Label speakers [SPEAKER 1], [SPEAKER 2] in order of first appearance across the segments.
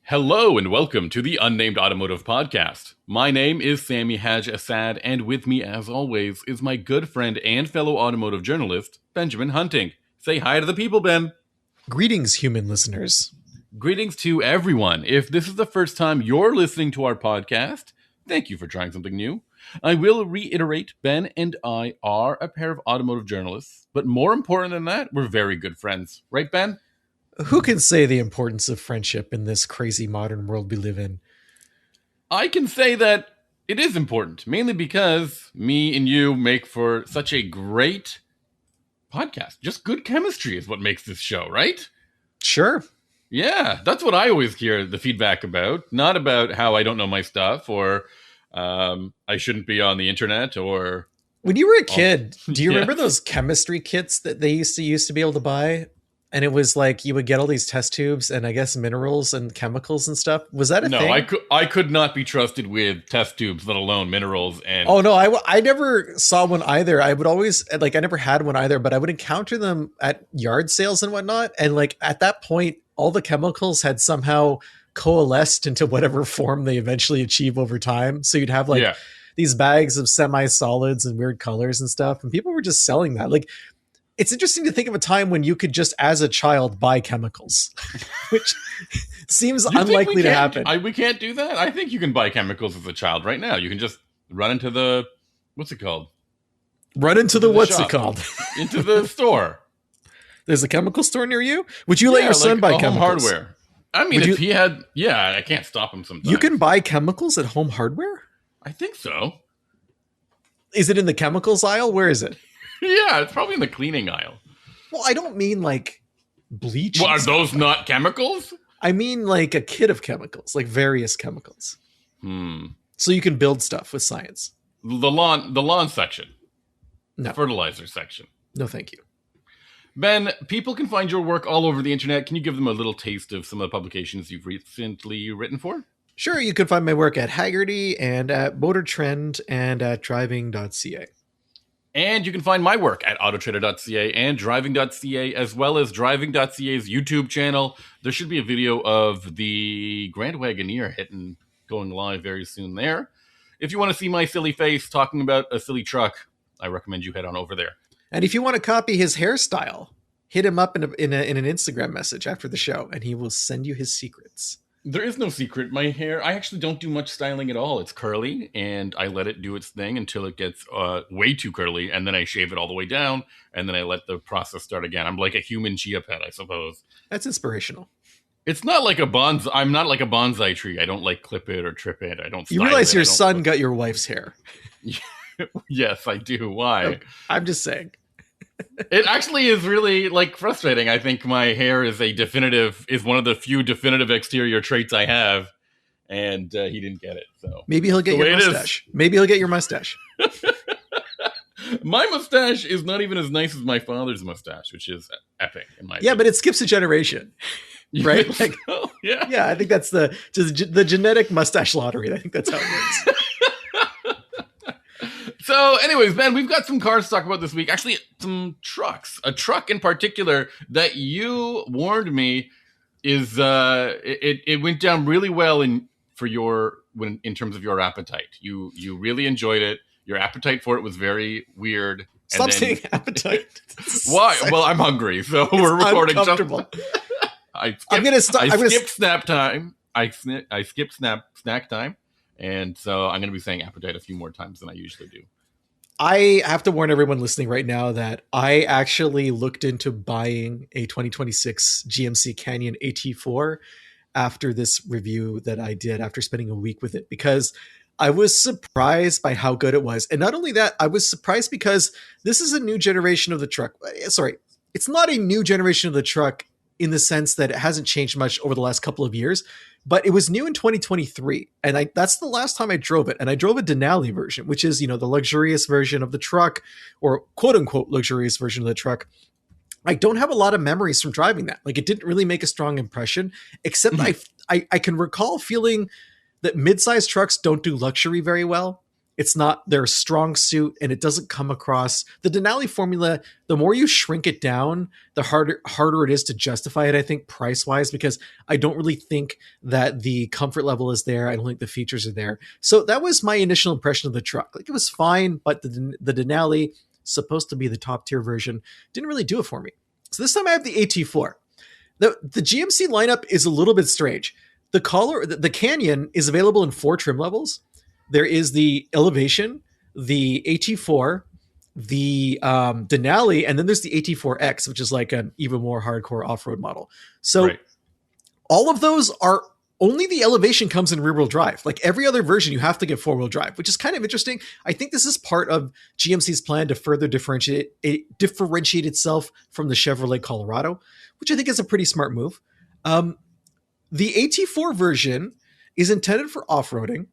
[SPEAKER 1] Hello and welcome to the Unnamed Automotive Podcast. My name is Sami Assad, and with me, as always, is my good friend and fellow automotive journalist, Benjamin Hunting. Say hi to the people, Ben.
[SPEAKER 2] Greetings, human listeners.
[SPEAKER 1] Greetings to everyone. If this is the first time you're listening to our podcast, thank you for trying something new. I will reiterate, Ben and I are a pair of automotive journalists, but more important than that, we're very good friends. Right, Ben?
[SPEAKER 2] Who can say the importance of friendship in this crazy modern world we live in?
[SPEAKER 1] I can say that it is important, mainly because me and you make for such a great podcast. Just good chemistry is what makes this show, right?
[SPEAKER 2] Sure.
[SPEAKER 1] Yeah, that's what I always hear the feedback about. Not about how I don't know my stuff or I shouldn't be on the internet or...
[SPEAKER 2] When you were a kid, do you remember those chemistry kits that they used to be able to buy? And it was like you would get all these test tubes and I guess minerals and chemicals and stuff. Was that a thing?
[SPEAKER 1] No, I could not be trusted with test tubes, let alone minerals. And
[SPEAKER 2] oh no, I never saw one either. I would always I never had one either, but I would encounter them at yard sales and whatnot. And like at that point, all the chemicals had somehow coalesced into whatever form they eventually achieve over time. So you'd have these bags of semi-solids and weird colors and stuff, and people were just selling that. Like, it's interesting to think of a time when you could just, as a child, buy chemicals, which seems unlikely to happen.
[SPEAKER 1] We can't do that. I think you can buy chemicals as a child right now. You can just run into the, what's it called?
[SPEAKER 2] Into the
[SPEAKER 1] store.
[SPEAKER 2] There's a chemical store near you? Would you let your son buy chemicals?
[SPEAKER 1] Home hardware. I mean, if he had, I can't stop him sometimes.
[SPEAKER 2] You can buy chemicals at Home Hardware?
[SPEAKER 1] I think so.
[SPEAKER 2] Is it in the chemicals aisle? Where is it?
[SPEAKER 1] Yeah, it's probably in the cleaning aisle.
[SPEAKER 2] Well, I don't mean like bleach.
[SPEAKER 1] Well, are those not chemicals?
[SPEAKER 2] I mean like a kit of chemicals, like various chemicals. So you can build stuff with science.
[SPEAKER 1] The lawn section.
[SPEAKER 2] No.
[SPEAKER 1] The fertilizer section.
[SPEAKER 2] No, thank you.
[SPEAKER 1] Ben, people can find your work all over the internet. Can you give them a little taste of some of the publications you've recently written for?
[SPEAKER 2] Sure, you can find my work at Haggerty and at Motor Trend and at driving.ca.
[SPEAKER 1] And you can find my work at autotrader.ca and driving.ca, as well as driving.ca's YouTube channel. There should be a video of the Grand Wagoneer going live very soon there. If you want to see my silly face talking about a silly truck, I recommend you head on over there.
[SPEAKER 2] And if you want to copy his hairstyle, hit him up in an Instagram message after the show, and he will send you his secrets.
[SPEAKER 1] There is no secret. My hair, I actually don't do much styling at all. It's curly, and I let it do its thing until it gets way too curly, and then I shave it all the way down, and then I let the process start again. I'm like a human chia pet, I suppose.
[SPEAKER 2] That's inspirational.
[SPEAKER 1] It's not like a bonsai. I'm not like a bonsai tree. I don't like clip it or trip it. I don't style it.
[SPEAKER 2] You realize your son got your wife's hair.
[SPEAKER 1] Yes, I do. Why?
[SPEAKER 2] No, I'm just saying.
[SPEAKER 1] It actually is really frustrating. I think my hair is one of the few definitive exterior traits I have, and he didn't get it. So
[SPEAKER 2] maybe he'll get your mustache. Maybe he'll get your mustache.
[SPEAKER 1] My mustache is not even as nice as my father's mustache, which is epic in my opinion.
[SPEAKER 2] But it skips a generation, right? Yeah. I think that's the genetic mustache lottery. I think that's how it works.
[SPEAKER 1] So anyways, Ben, we've got some cars to talk about this week. Actually, some trucks. A truck in particular that you warned me is it went down really well in terms of your appetite. You really enjoyed it. Your appetite for it was very weird.
[SPEAKER 2] Stop saying appetite.
[SPEAKER 1] Why? Well, I'm hungry, so we're recording. I skipped snap time. I skipped snack time. And so I'm going to be saying appetite a few more times than I usually do.
[SPEAKER 2] I have to warn everyone listening right now that I actually looked into buying a 2026 GMC Canyon AT4 after this review that I did after spending a week with it, because I was surprised by how good it was. And not only that, I was surprised because this is a new generation of the truck. Sorry, it's not a new generation of the truck in the sense that it hasn't changed much over the last couple of years, but it was new in 2023. And that's the last time I drove it. And I drove a Denali version, which is, the luxurious version of the truck, or quote unquote luxurious version of the truck. I don't have a lot of memories from driving that. Like, it didn't really make a strong impression, except I can recall feeling that mid-sized trucks don't do luxury very well. It's not their strong suit, and it doesn't come across the Denali formula. The more you shrink it down, the harder it is to justify it, I think, price wise, because I don't really think that the comfort level is there. I don't think the features are there. So that was my initial impression of the truck. Like, it was fine, but the Denali, supposed to be the top tier version, didn't really do it for me. So this time I have the AT4. The GMC lineup is a little bit strange. The Canyon is available in 4 trim levels. There is the Elevation, the AT4, the Denali, and then there's the AT4X, which is like an even more hardcore off-road model. So all of those are, only the Elevation comes in rear-wheel drive. Like every other version, you have to get 4-wheel drive, which is kind of interesting. I think this is part of GMC's plan to further differentiate itself from the Chevrolet Colorado, which I think is a pretty smart move. The AT4 version is intended for off-roading.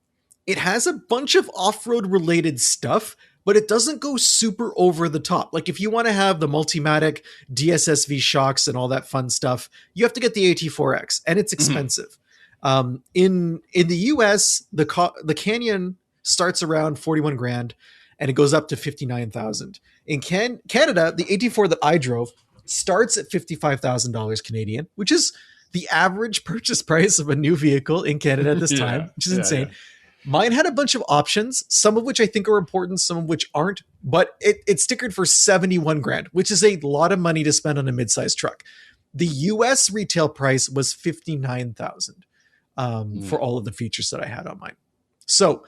[SPEAKER 2] It has a bunch of off-road related stuff, but it doesn't go super over the top. Like if you want to have the Multimatic DSSV shocks and all that fun stuff, you have to get the AT4X, and it's expensive. In the US, the Canyon starts around 41 grand and it goes up to 59,000. In Canada, the AT4 that I drove starts at $55,000 Canadian, which is the average purchase price of a new vehicle in Canada at this time, which is insane. Yeah. Mine had a bunch of options, some of which I think are important, some of which aren't, but it stickered for 71 grand, which is a lot of money to spend on a mid-sized truck. The US retail price was 59,000 for all of the features that I had on mine. So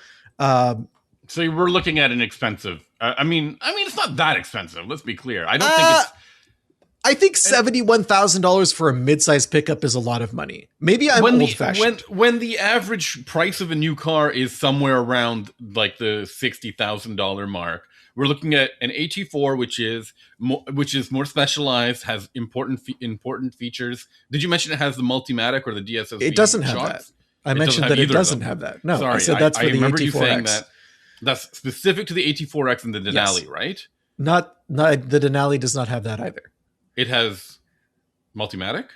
[SPEAKER 1] you were looking at an expensive. I mean, it's not that expensive. Let's be clear. I don't think it's.
[SPEAKER 2] I think $71,000 for a mid-sized pickup is a lot of money. Maybe I'm old-fashioned.
[SPEAKER 1] When the average price of a new car is somewhere around like the $60,000 mark, we're looking at an AT4, which is more specialized, has important features. Did you mention it has the Multimatic or the DSSV?
[SPEAKER 2] It doesn't have
[SPEAKER 1] shocks?
[SPEAKER 2] that. I mentioned that it doesn't have that. No,
[SPEAKER 1] sorry,
[SPEAKER 2] I said that's for the
[SPEAKER 1] remember
[SPEAKER 2] AT4X.
[SPEAKER 1] You saying that. That's specific to the AT4X and the Denali, yes. Right?
[SPEAKER 2] Not the Denali does not have that either.
[SPEAKER 1] It has Multimatic?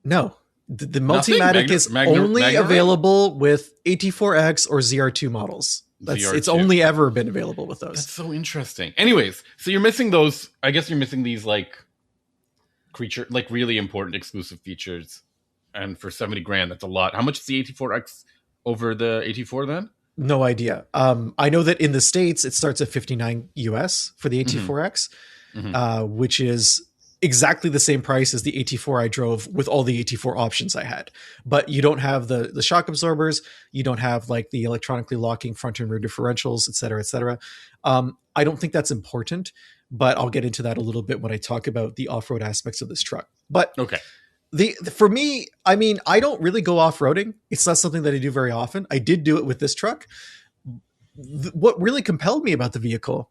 [SPEAKER 2] No. The Multimatic is only available with AT4X or ZR2 models. It's only ever been available with those.
[SPEAKER 1] That's so interesting. Anyways, so you're missing those. I guess you're missing these really important exclusive features. And for 70 grand, that's a lot. How much is the AT4X over the AT4 then?
[SPEAKER 2] No idea. I know that in the States, it starts at 59 US for the AT4X, which is exactly the same price as the AT4 I drove with all the AT4 options I had. But you don't have the shock absorbers. You don't have like the electronically locking front and rear differentials, et cetera, et cetera. I don't think that's important, but I'll get into that a little bit when I talk about the off-road aspects of this truck. But
[SPEAKER 1] okay.
[SPEAKER 2] For me, I mean, I don't really go off-roading. It's not something that I do very often. I did do it with this truck. What really compelled me about the vehicle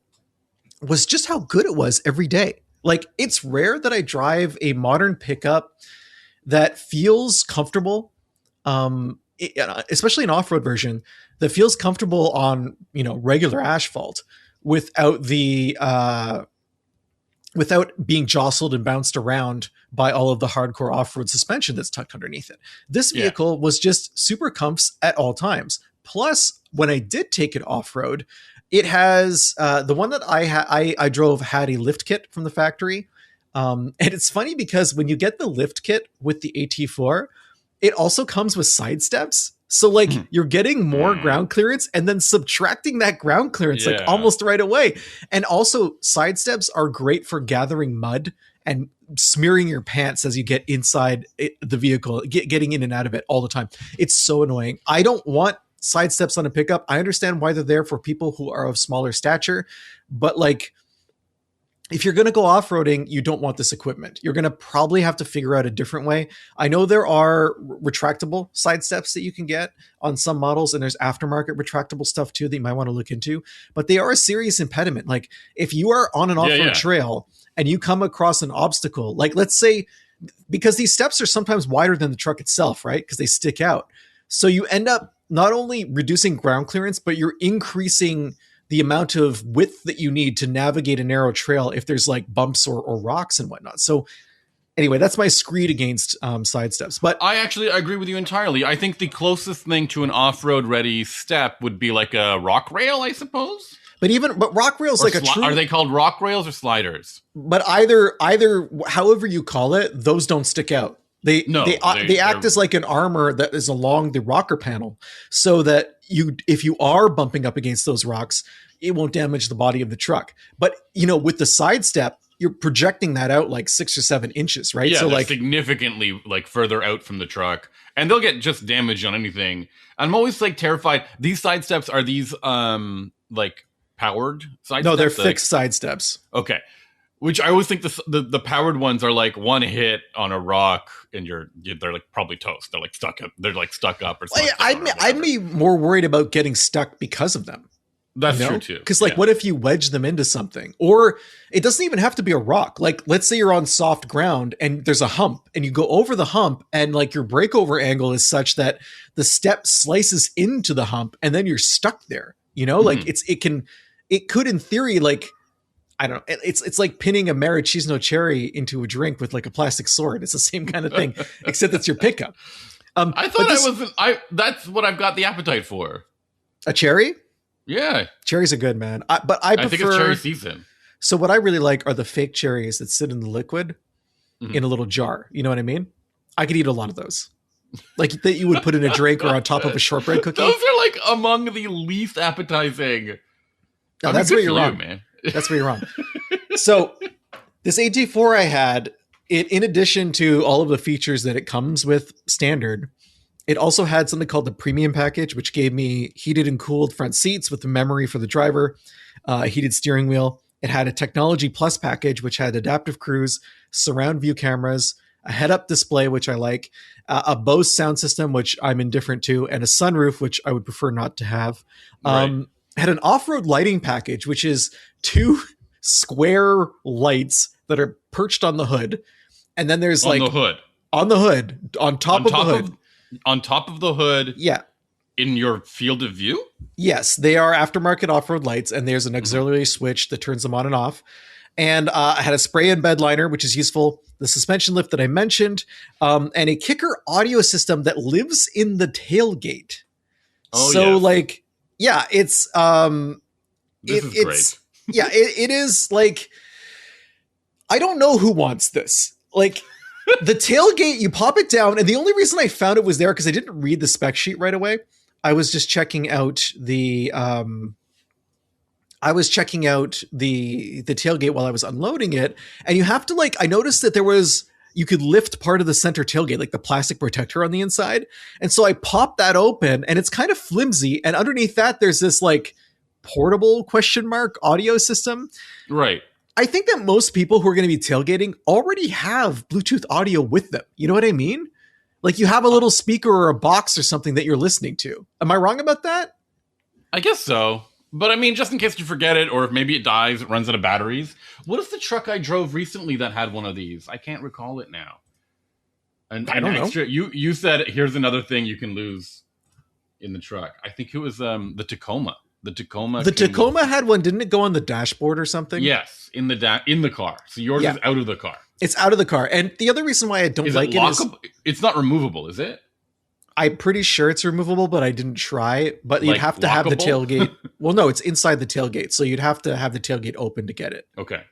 [SPEAKER 2] was just how good it was every day. Like, it's rare that I drive a modern pickup that feels comfortable, especially an off-road version that feels comfortable on, regular asphalt without being jostled and bounced around by all of the hardcore off-road suspension that's tucked underneath it. This vehicle was just super comfs at all times. Plus, when I did take it off-road, it has the one that I drove had a lift kit from the factory. And it's funny because when you get the lift kit with the AT4, it also comes with side steps. So you're getting more ground clearance and then subtracting that ground clearance almost right away. And also side steps are great for gathering mud and smearing your pants as you get inside the vehicle, getting in and out of it all the time. It's so annoying. I don't want side steps on a pickup. I understand why they're there for people who are of smaller stature, but if you're going to go off-roading, you don't want this equipment. You're going to probably have to figure out a different way. I know there are retractable side steps that you can get on some models, and there's aftermarket retractable stuff too that you might want to look into, but they are a serious impediment. Like if you are on an off-road trail and you come across an obstacle, like let's say, because these steps are sometimes wider than the truck itself, right? Because they stick out. So you end up not only reducing ground clearance, but you're increasing the amount of width that you need to navigate a narrow trail if there's bumps or rocks and whatnot. So Anyway, that's my screed against side steps. But
[SPEAKER 1] I agree with you entirely. I think the closest thing to an off-road ready step would be like a rock rail, I suppose.
[SPEAKER 2] but rock rails like a true.
[SPEAKER 1] Are they called rock rails or sliders?
[SPEAKER 2] But either however you call it, those don't stick out. They act as like an armor that is along the rocker panel, so that if you are bumping up against those rocks, it won't damage the body of the truck. But with the side step, you're projecting that out like 6 or 7 inches, right?
[SPEAKER 1] Yeah,
[SPEAKER 2] so like
[SPEAKER 1] significantly like further out from the truck, and they'll get just damage on anything. I'm always like terrified. These side steps, are these like powered side steps?
[SPEAKER 2] No, they're fixed side steps.
[SPEAKER 1] Okay. Which I always think the powered ones are like one hit on a rock and they're like probably toast. They're like stuck up. They're like stuck up or something.
[SPEAKER 2] I'd be more worried about getting stuck because of them.
[SPEAKER 1] That's true too.
[SPEAKER 2] Because what if you wedge them into something? Or it doesn't even have to be a rock. Like let's say you're on soft ground and there's a hump and you go over the hump and like your breakover angle is such that the step slices into the hump and then you're stuck there. Like it could in theory, like, I don't know. It's like pinning a maraschino cherry into a drink with like a plastic sword. It's the same kind of thing, except it's your pickup.
[SPEAKER 1] I thought that's what I've got the appetite for.
[SPEAKER 2] A cherry?
[SPEAKER 1] Yeah.
[SPEAKER 2] Cherries are good, man. I think
[SPEAKER 1] it's cherry season.
[SPEAKER 2] So what I really like are the fake cherries that sit in the liquid in a little jar. You know what I mean? I could eat a lot of those. Like that you would put in a drink or on top of a shortbread cookie.
[SPEAKER 1] Those are like among the least appetizing.
[SPEAKER 2] No, that's where you're wrong, man. That's where you're wrong. So this AT4 I had, in addition to all of the features that it comes with standard, it also had something called the premium package, which gave me heated and cooled front seats with the memory for the driver, a heated steering wheel. It had a technology plus package, which had adaptive cruise, surround view cameras, a head-up display, which I like, a Bose sound system, which I'm indifferent to, and a sunroof, which I would prefer not to have.
[SPEAKER 1] Right.
[SPEAKER 2] Had an off-road lighting package, which is 2 square lights that are perched on the hood. And then there's on the hood, on top of the hood.
[SPEAKER 1] On top of the hood.
[SPEAKER 2] Yeah.
[SPEAKER 1] In your field of view?
[SPEAKER 2] Yes, they are aftermarket off-road lights, and there's an auxiliary switch that turns them on and off. And I had a spray-in bed liner, which is useful, the suspension lift that I mentioned, and a kicker audio system that lives in the tailgate.
[SPEAKER 1] Oh,
[SPEAKER 2] so
[SPEAKER 1] yes.
[SPEAKER 2] like, yeah, it's
[SPEAKER 1] great.
[SPEAKER 2] Yeah, it is like, I don't know who wants this. Like the tailgate, you pop it down, and the only reason I found it was there because I didn't read the spec sheet right away. I was just checking out the tailgate while I was unloading it, and you have to like, I noticed that you could lift part of the center tailgate, like the plastic protector on the inside. And so I popped that open and it's kind of flimsy. And underneath that, there's this like portable ? Audio system.
[SPEAKER 1] Right.
[SPEAKER 2] I think that most people who are going to be tailgating already have Bluetooth audio with them. You know what I mean? Like you have a little speaker or a box or something that you're listening to. Am I wrong about that?
[SPEAKER 1] I guess so. But I mean, just in case you forget it, or if maybe it dies, it runs out of batteries. What is the truck I drove recently that had one of these? I can't recall it now. And
[SPEAKER 2] I don't know.
[SPEAKER 1] You said, here's another thing you can lose in the truck. I think it was the Tacoma. The Tacoma
[SPEAKER 2] had one. Didn't it go on the dashboard or something?
[SPEAKER 1] Yes, in the car. So yours is out of the car.
[SPEAKER 2] It's out of the car. And the other reason why I don't like it is
[SPEAKER 1] it's not removable, is it?
[SPEAKER 2] I'm pretty sure it's removable, but I didn't try. But you'd have to have the tailgate. Well, no, it's inside the tailgate. So you'd have to have the tailgate open to get it.
[SPEAKER 1] Okay.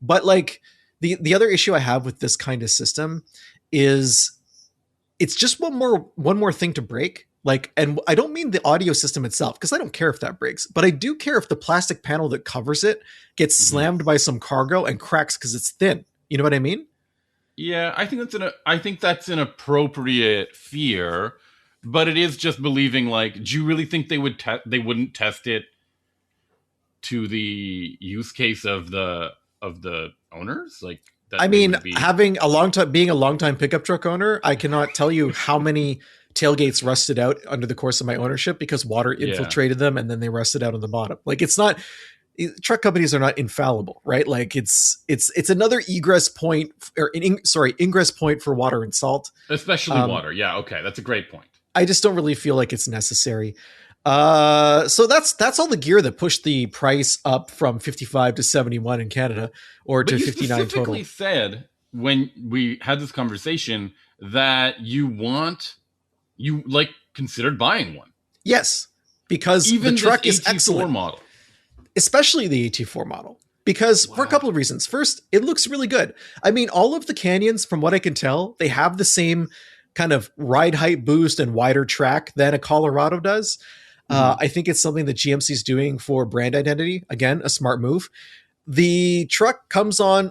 [SPEAKER 2] But like the other issue I have with this kind of system is it's just one more thing to break. Like, and I don't mean the audio system itself, because I don't care if that breaks, but I do care if the plastic panel that covers it gets slammed by some cargo and cracks because it's thin. You know what I mean?
[SPEAKER 1] Yeah, I think that's an appropriate fear, but it is just believing. Like, do you really think they wouldn't test it to the use case of the owners? Like,
[SPEAKER 2] I mean, being a longtime pickup truck owner, I cannot tell you how many tailgates rusted out under the course of my ownership because water infiltrated them and then they rusted out on the bottom. Like, it's not, truck companies are not infallible, right? Like it's another ingress point for water and salt,
[SPEAKER 1] especially water. Yeah. Okay. That's a great point.
[SPEAKER 2] I just don't really feel like it's necessary. So that's all the gear that pushed the price up from 55 to 71 in Canada, or to 59 total.
[SPEAKER 1] You specifically said when we had this conversation that you like considered buying one.
[SPEAKER 2] Yes, because
[SPEAKER 1] Even
[SPEAKER 2] the truck
[SPEAKER 1] this
[SPEAKER 2] is
[SPEAKER 1] AT4
[SPEAKER 2] excellent,
[SPEAKER 1] model.
[SPEAKER 2] especially the AT4 model. Because for a couple of reasons. First, it looks really good. I mean, all of the Canyons, from what I can tell, they have the same kind of ride height boost and wider track than a Colorado does. I think it's something that GMC is doing for brand identity. Again, a smart move. The truck comes on,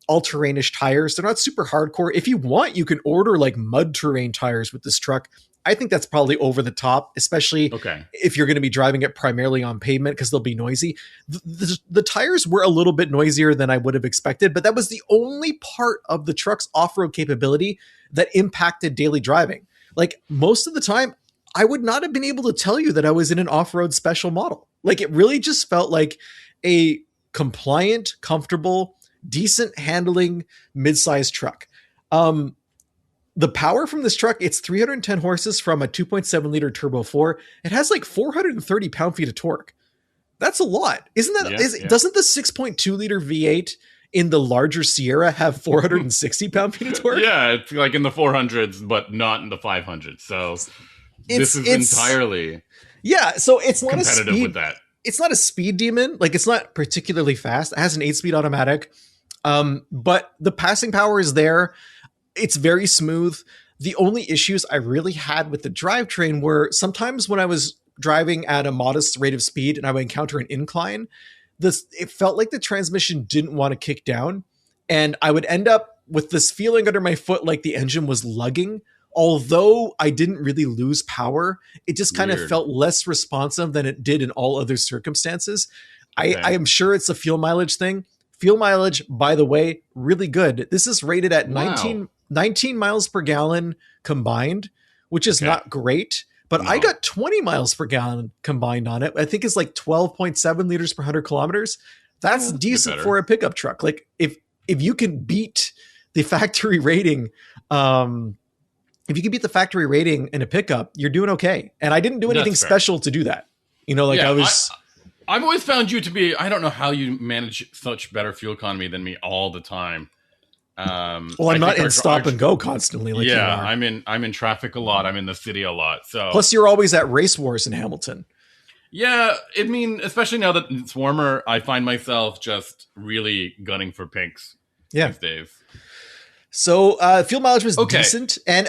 [SPEAKER 2] all-terrainish tires. They're not super hardcore. If you want, you can order like mud terrain tires with this truck. I think that's probably over the top, especially if you're going to be driving it primarily on pavement because they'll be noisy. The tires were a little bit noisier than I would have expected, but that was the only part of the truck's off-road capability that impacted daily driving. Like most of the time, I would not have been able to tell you that I was in an off-road special model. Like it really just felt like a compliant, comfortable, decent handling mid-sized truck. The power from this truck, it's 310 horses from a 2.7 liter turbo 4. It has like 430 pound-feet of torque. That's a lot. Isn't that? Doesn't the 6.2 liter V8 in the larger Sierra have 460 pound-feet of torque?
[SPEAKER 1] Yeah, it's like in the 400s, but not in the 500s. So this is entirely
[SPEAKER 2] so it's not
[SPEAKER 1] competitive with that.
[SPEAKER 2] It's not a speed demon. Like it's not particularly fast. It has an 8-speed automatic. But the passing power is there. It's very smooth. The only issues I really had with the drivetrain were sometimes when I was driving at a modest rate of speed and I would encounter an incline, it felt like the transmission didn't want to kick down. And I would end up with this feeling under my foot like the engine was lugging. Although I didn't really lose power, it just kind of felt less responsive than it did in all other circumstances. I am sure it's a fuel mileage thing. Fuel mileage, by the way, really good. This is rated at 19 miles per gallon combined, which is not great. But I got 20 miles per gallon combined on it. I think it's like 12.7 liters per 100 kilometers. That's decent for a pickup truck. Like if you can beat the factory rating, if you can beat the factory rating in a pickup, you're doing okay. And I didn't do anything special to do that.
[SPEAKER 1] I've always found you to be, I don't know how you manage such better fuel economy than me all the time.
[SPEAKER 2] I'm not in stop and go constantly. Like
[SPEAKER 1] I'm in traffic a lot. I'm in the city a lot. So
[SPEAKER 2] plus you're always at race wars in Hamilton.
[SPEAKER 1] Yeah. I mean, especially now that it's warmer, I find myself just really gunning for pinks these days.
[SPEAKER 2] So fuel mileage was decent. And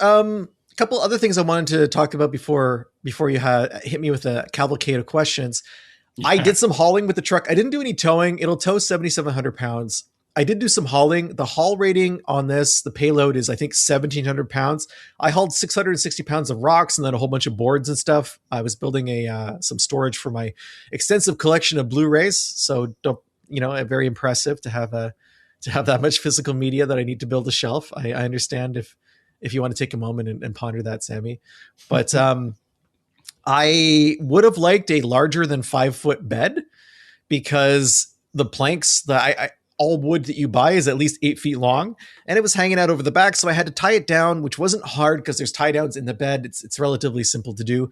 [SPEAKER 2] a couple other things I wanted to talk about before you hit me with a cavalcade of questions. Yeah. I did some hauling with the truck. I didn't do any towing. It'll tow 7,700 pounds. I did do some hauling. The haul rating on this, the payload is, I think, 1,700 pounds. I hauled 660 pounds of rocks and then a whole bunch of boards and stuff. I was building some storage for my extensive collection of Blu-rays. So very impressive to have that much physical media that I need to build a shelf. I understand if you want to take a moment and ponder that, Sami. But I would have liked a larger than 5-foot bed because the planks, all wood that you buy is at least 8 feet long, and it was hanging out over the back. So I had to tie it down, which wasn't hard because there's tie downs in the bed. It's relatively simple to do,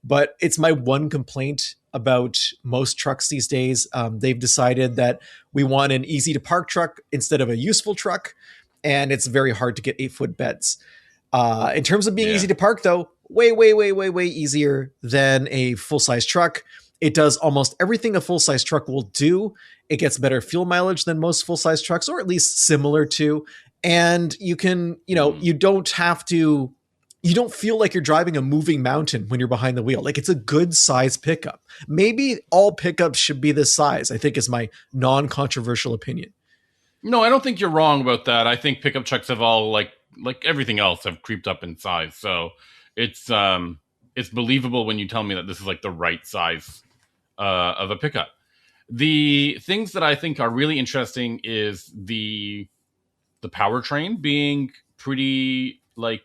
[SPEAKER 2] but it's my one complaint about most trucks these days. They've decided that we want an easy to park truck instead of a useful truck. And it's very hard to get 8-foot beds. In terms of being easy to park, though, way easier than a full-size truck. It does almost everything a full-size truck will do. It gets better fuel mileage than most full-size trucks, or at least similar to. And you can, you don't feel like you're driving a moving mountain when you're behind the wheel. Like it's a good size pickup. Maybe all pickups should be this size, I think is my non-controversial opinion.
[SPEAKER 1] No, I don't think you're wrong about that. I think pickup trucks have all like everything else have creeped up in size. So it's believable when you tell me that this is like the right size of a pickup. The things that I think are really interesting is the powertrain being pretty like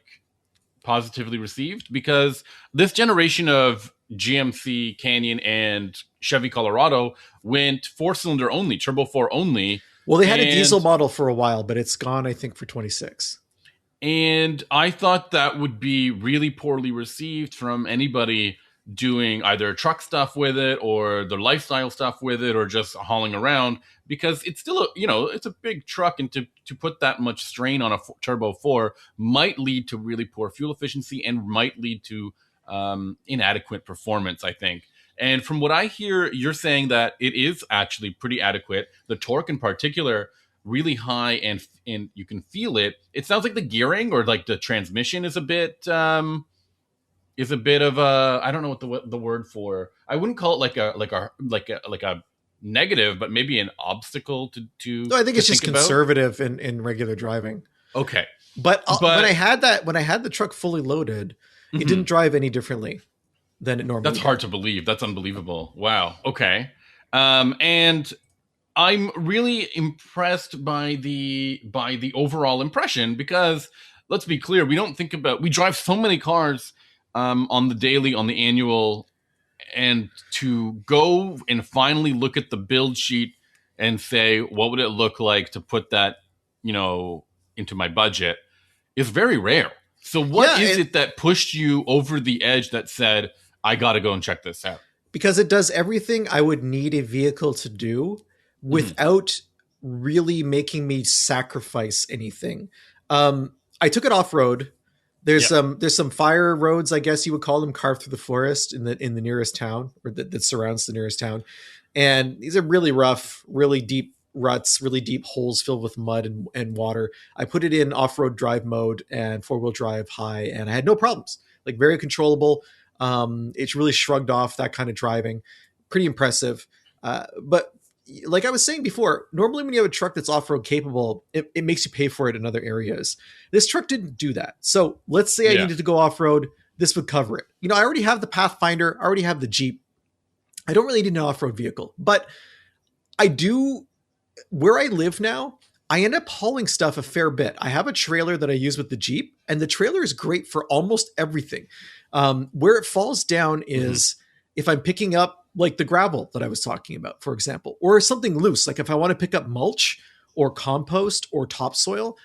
[SPEAKER 1] positively received, because this generation of GMC Canyon and Chevy Colorado went 4-cylinder only, turbo 4 only.
[SPEAKER 2] Well, they had a diesel model for a while, but it's gone, I think, for 26.
[SPEAKER 1] And I thought that would be really poorly received from anybody doing either truck stuff with it or the lifestyle stuff with it or just hauling around, because it's still it's a big truck, and to put that much strain on a turbo 4 might lead to really poor fuel efficiency and might lead to inadequate performance, I think. And from what I hear, you're saying that it is actually pretty adequate. The torque in particular, really high, and you can feel it. It sounds like the gearing or like the transmission is a bit of a, I don't know what the word for. I wouldn't call it like a negative, but maybe an obstacle to.
[SPEAKER 2] No, I think
[SPEAKER 1] to
[SPEAKER 2] it's just conservative in regular driving.
[SPEAKER 1] Okay,
[SPEAKER 2] but when I had the truck fully loaded, it didn't drive any differently than it normally.
[SPEAKER 1] That's hard to believe. That's unbelievable. Wow. Okay. And I'm really impressed by the overall impression, because let's be clear, we drive so many cars on the daily, on the annual, and to go and finally look at the build sheet and say, what would it look like to put that, into my budget, is very rare. So what is it that pushed you over the edge that said, I got to go and check this out?
[SPEAKER 2] Because it does everything I would need a vehicle to do without really making me sacrifice anything. I took it off-road. There's some fire roads, I guess you would call them, carved through the forest in the nearest town, or that surrounds the nearest town. And these are really rough, really deep ruts, really deep holes filled with mud and water. I put it in off-road drive mode and four-wheel drive high, and I had no problems. Like, very controllable. It's really shrugged off that kind of driving. Pretty impressive. But like I was saying before, normally when you have a truck that's off-road capable, it makes you pay for it in other areas. This truck didn't do that. So let's say I needed to go off-road, this would cover it. I already have the Pathfinder, I already have the Jeep. I don't really need an off-road vehicle, but I do. Where I live now, I end up hauling stuff a fair bit. I have a trailer that I use with the Jeep, and the trailer is great for almost everything. Where it falls down is if I'm picking up like the gravel that I was talking about, for example, or something loose. Like if I want to pick up mulch or compost or topsoil,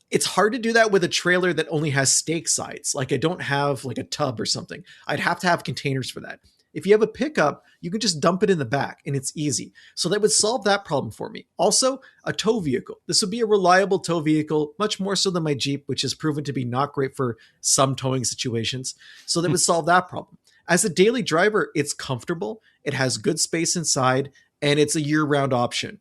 [SPEAKER 2] it's hard to do that with a trailer that only has stake sides. Like I don't have like a tub or something. I'd have to have containers for that. If you have a pickup, you can just dump it in the back and it's easy. So that would solve that problem for me. Also, a tow vehicle. This would be a reliable tow vehicle, much more so than my Jeep, which has proven to be not great for some towing situations. So that would solve that problem. As a daily driver, it's comfortable, it has good space inside, and it's a year-round option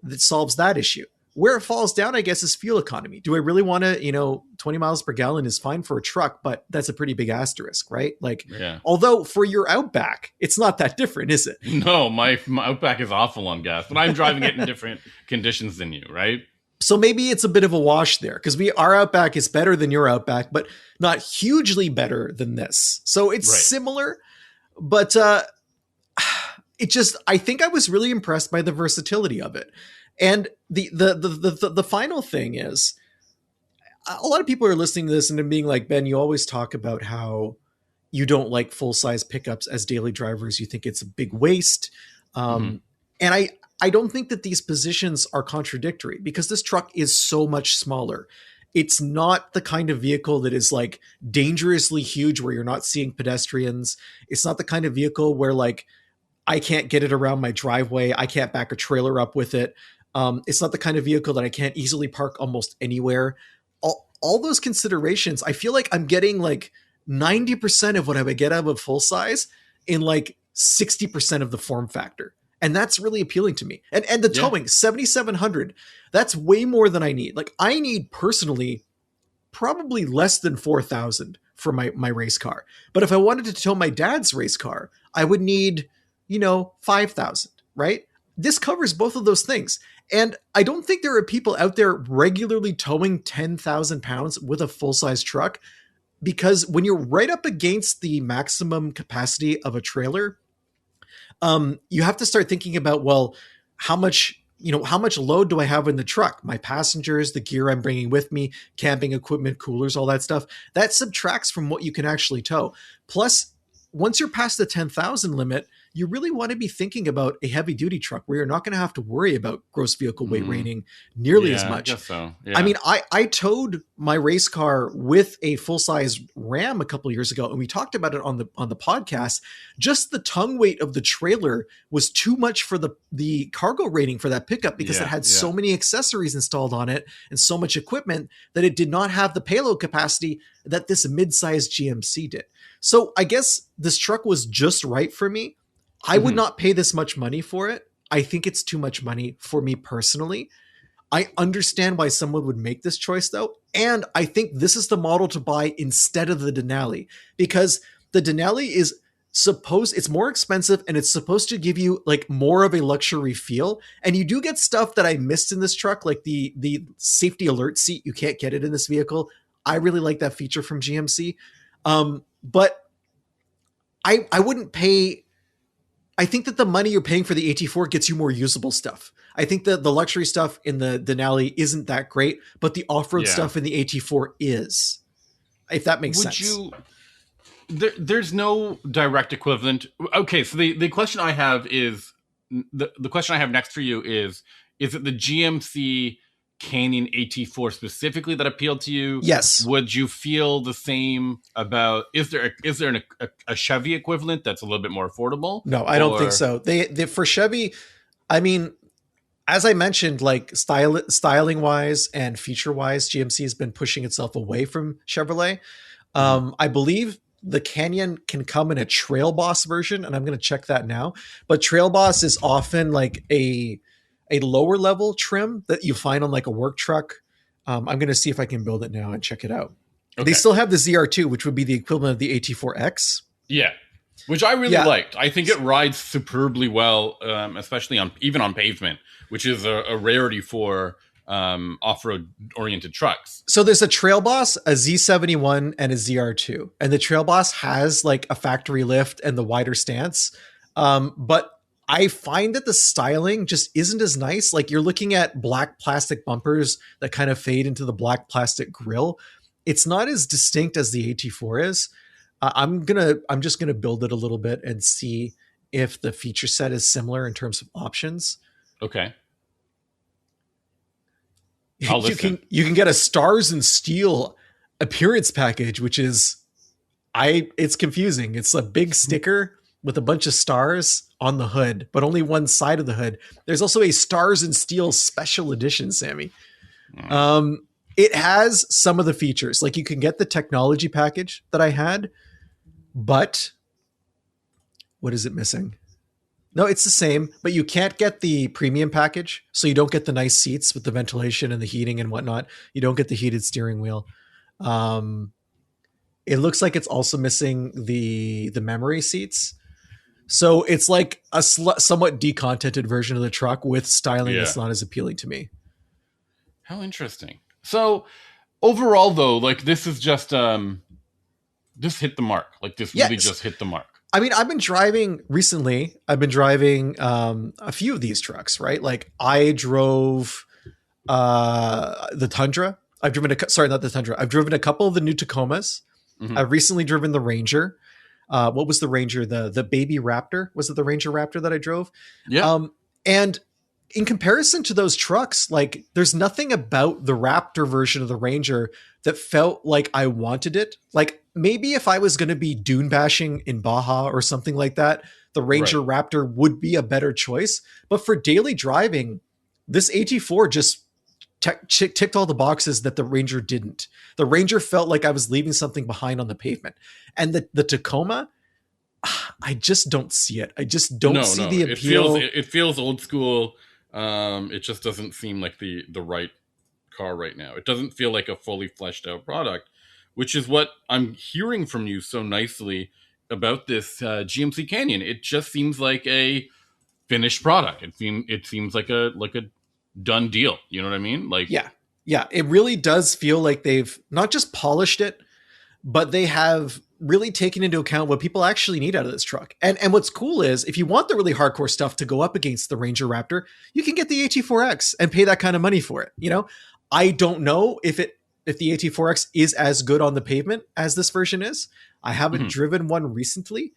[SPEAKER 2] that solves that issue. Where it falls down, I guess, is fuel economy. Do I really want to, 20 miles per gallon is fine for a truck, but that's a pretty big asterisk, right? Like, although for your Outback, it's not that different, is it?
[SPEAKER 1] No, my Outback is awful on gas, but I'm driving it in different conditions than you, right?
[SPEAKER 2] So maybe it's a bit of a wash there, because our Outback is better than your Outback, but not hugely better than this. So it's similar, but I think I was really impressed by the versatility of it. And the final thing is, a lot of people are listening to this and being like, Ben, you always talk about how you don't like full-size pickups as daily drivers. You think it's a big waste. And I don't think that these positions are contradictory, because this truck is so much smaller. It's not the kind of vehicle that is like dangerously huge where you're not seeing pedestrians. It's not the kind of vehicle where like I can't get it around my driveway. I can't back a trailer up with it. It's not the kind of vehicle that I can't easily park almost anywhere. All those considerations, I feel like I'm getting like 90% of what I would get out of full size in like 60% of the form factor. And that's really appealing to me. And the towing, 7,700, that's way more than I need. Like I need personally probably less than 4,000 for my race car. But if I wanted to tow my dad's race car, I would need, 5,000, right? This covers both of those things. And I don't think there are people out there regularly towing 10,000 pounds with a full-size truck, because when you're right up against the maximum capacity of a trailer, you have to start thinking about, well, how much load do I have in the truck? My passengers, the gear I'm bringing with me, camping equipment, coolers, all that stuff. That subtracts from what you can actually tow. Plus, once you're past the 10,000 limit, you really want to be thinking about a heavy duty truck where you're not going to have to worry about gross vehicle weight rating nearly as much.
[SPEAKER 1] I guess so. Yeah.
[SPEAKER 2] I mean, I towed my race car with a full size Ram a couple years ago, and we talked about it on the podcast. Just the tongue weight of the trailer was too much for the cargo rating for that pickup because it had so many accessories installed on it and so much equipment that it did not have the payload capacity that this mid-sized GMC did. So I guess this truck was just right for me. I would not pay this much money for it. I think it's too much money for me personally. I understand why someone would make this choice though. And I think this is the model to buy instead of the Denali, because the Denali is it's more expensive and it's supposed to give you like more of a luxury feel. And you do get stuff that I missed in this truck, like the safety alert seat. You can't get it in this vehicle. I really like that feature from GMC. But I wouldn't pay. I think that the money you're paying for the AT4 gets you more usable stuff. I think that the luxury stuff in the Denali isn't that great, but the off-road stuff in the AT4 is, if that makes sense.
[SPEAKER 1] There's no direct equivalent. Okay, so the question I have is, the question I have next for you is it the GMC Canyon AT4 specifically that appealed to you?
[SPEAKER 2] Yes.
[SPEAKER 1] Would you feel the same about, is there a Chevy equivalent that's a little bit more affordable?
[SPEAKER 2] No, I don't think so. They for Chevy, I mean, as I mentioned, like styling wise and feature wise, GMC has been pushing itself away from Chevrolet. I believe the Canyon can come in a Trail Boss version, and I'm going to check that now. But Trail Boss is often like a lower level trim that you find on like a work truck. I'm going to see if I can build it now and check it out. Okay. They still have the ZR2, which would be the equivalent of the AT4X.
[SPEAKER 1] Yeah. Which I really liked. I think it rides superbly well, especially even on pavement, which is a rarity for off-road oriented trucks.
[SPEAKER 2] So there's a Trail Boss, a Z71, and a ZR2. And the Trail Boss has like a factory lift and the wider stance. But I find that the styling just isn't as nice. Like you're looking at black plastic bumpers that kind of fade into the black plastic grille. It's not as distinct as the AT4 is. I'm just gonna build it a little bit and see if the feature set is similar in terms of options.
[SPEAKER 1] Okay.
[SPEAKER 2] You can get a Stars and Steel appearance package, which is it's confusing. It's a big sticker with a bunch of stars on the hood, but only one side of the hood. There's also a Stars and Steel special edition, Sammy. It has some of the features. Like you can get the technology package that I had, but what is it missing? No, it's the same, but you can't get the premium package. So you don't get the nice seats with the ventilation and the heating and whatnot. You don't get the heated steering wheel. It looks like it's also missing the memory seats. So it's like a somewhat decontented version of the truck with styling that's not as appealing to me.
[SPEAKER 1] How interesting. So overall though, like this is just, this hit the mark. Like this really just hit the mark.
[SPEAKER 2] I mean, I've been driving a few of these trucks, right? Like I drove the Tundra. I've driven not the Tundra. I've driven a couple of the new Tacomas. I've recently driven the Ranger. What was the Ranger? The baby Raptor? Was it the Ranger Raptor that I drove?
[SPEAKER 1] Yeah.
[SPEAKER 2] And in comparison to those trucks, like there's nothing about the Raptor version of the Ranger that felt like I wanted it. Like maybe if I was going to be dune bashing in Baja or something like that, the Ranger Raptor would be a better choice. But for daily driving, this AT4 just ticked all the boxes that the Ranger didn't. The Ranger felt like I was leaving something behind on the pavement. And the Tacoma, I just don't see it. I just don't see the appeal.
[SPEAKER 1] It feels old school. It just doesn't seem like the right car right now. It doesn't feel like a fully fleshed out product, which is what I'm hearing from you so nicely about this GMC Canyon. It just seems like a finished product. It seems like a done deal. You know what I mean? Like
[SPEAKER 2] yeah, it really does feel like they've not just polished it, but they have really taken into account what people actually need out of this truck. And what's cool is if you want the really hardcore stuff to go up against the Ranger Raptor, you can get the AT4X and pay that kind of money for it. You know, I don't know if the AT4X is as good on the pavement as this version is. I haven't driven one recently,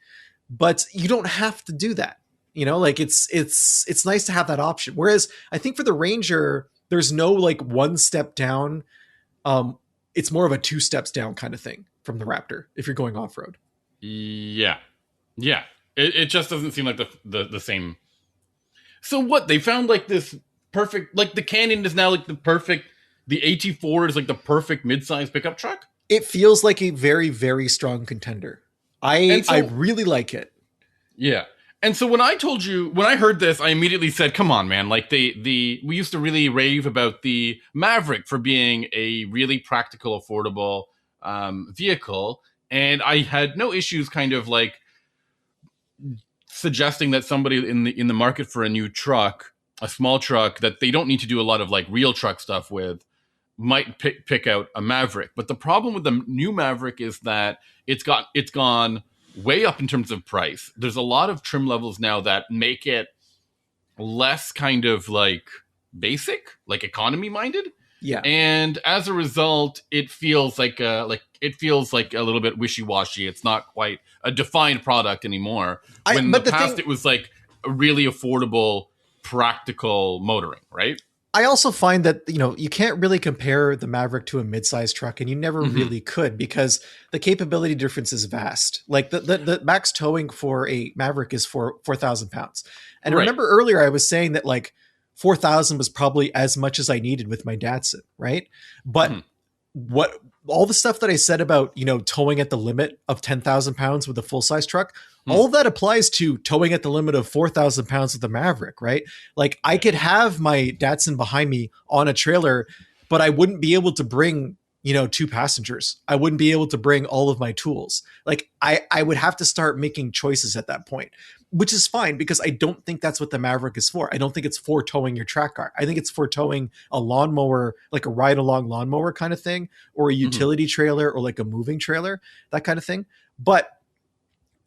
[SPEAKER 2] but you don't have to do that. Like it's nice to have that option. Whereas I think for the Ranger, there's no like one step down. It's more of a two steps down kind of thing from the Raptor if you're going off road.
[SPEAKER 1] Yeah, yeah. It just doesn't seem like the same. So what they found like this perfect, like the Canyon is now like the perfect. The AT4 is like the perfect midsize pickup truck.
[SPEAKER 2] It feels like a very, very strong contender. I really like it.
[SPEAKER 1] Yeah. And so when I heard this, I immediately said, come on, man. Like we used to really rave about the Maverick for being a really practical, affordable vehicle. And I had no issues kind of like suggesting that somebody in the market for a new truck, a small truck that they don't need to do a lot of like real truck stuff with, might pick out a Maverick. But the problem with the new Maverick is that it's gone way up in terms of price. There's a lot of trim levels now that make it less kind of like basic, like economy minded.
[SPEAKER 2] Yeah.
[SPEAKER 1] And as a result, it feels like a little bit wishy-washy. It's not quite a defined product anymore. When in the past it was like a really affordable, practical motoring, right?
[SPEAKER 2] I also find that, you can't really compare the Maverick to a midsize truck, and you never really could, because the capability difference is vast. Like the max towing for a Maverick is 4,000 pounds. And
[SPEAKER 1] Right.
[SPEAKER 2] Remember earlier I was saying that like 4,000 was probably as much as I needed with my Datsun, right? But what all the stuff that I said about, towing at the limit of 10,000 pounds with a full size truck, all of that applies to towing at the limit of 4,000 pounds with the Maverick, right? Like I could have my Datsun behind me on a trailer, but I wouldn't be able to bring, two passengers. I wouldn't be able to bring all of my tools. Like I would have to start making choices at that point, which is fine because I don't think that's what the Maverick is for. I don't think it's for towing your track car. I think it's for towing a lawnmower, like a ride along lawnmower kind of thing, or a utility trailer, or like a moving trailer, that kind of thing. But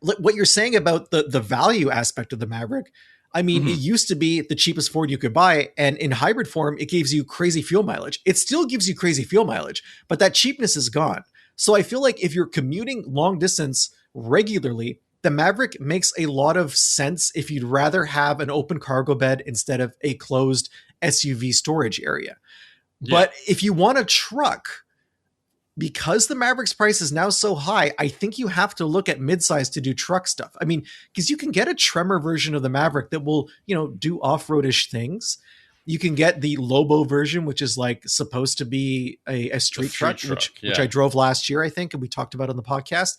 [SPEAKER 2] what you're saying about the value aspect of the Maverick, I mean, it used to be the cheapest Ford you could buy, and in hybrid form, it gives you crazy fuel mileage. It still gives you crazy fuel mileage, but that cheapness is gone. So I feel like if you're commuting long distance regularly, the Maverick makes a lot of sense if you'd rather have an open cargo bed instead of a closed SUV storage area. Yeah. But if you want a truck, because the Maverick's price is now so high, I think you have to look at midsize to do truck stuff. I mean, because you can get a Tremor version of the Maverick that will, do off-roadish things. You can get the Lobo version, which is like supposed to be a street truck, which I drove last year, I think, and we talked about on the podcast.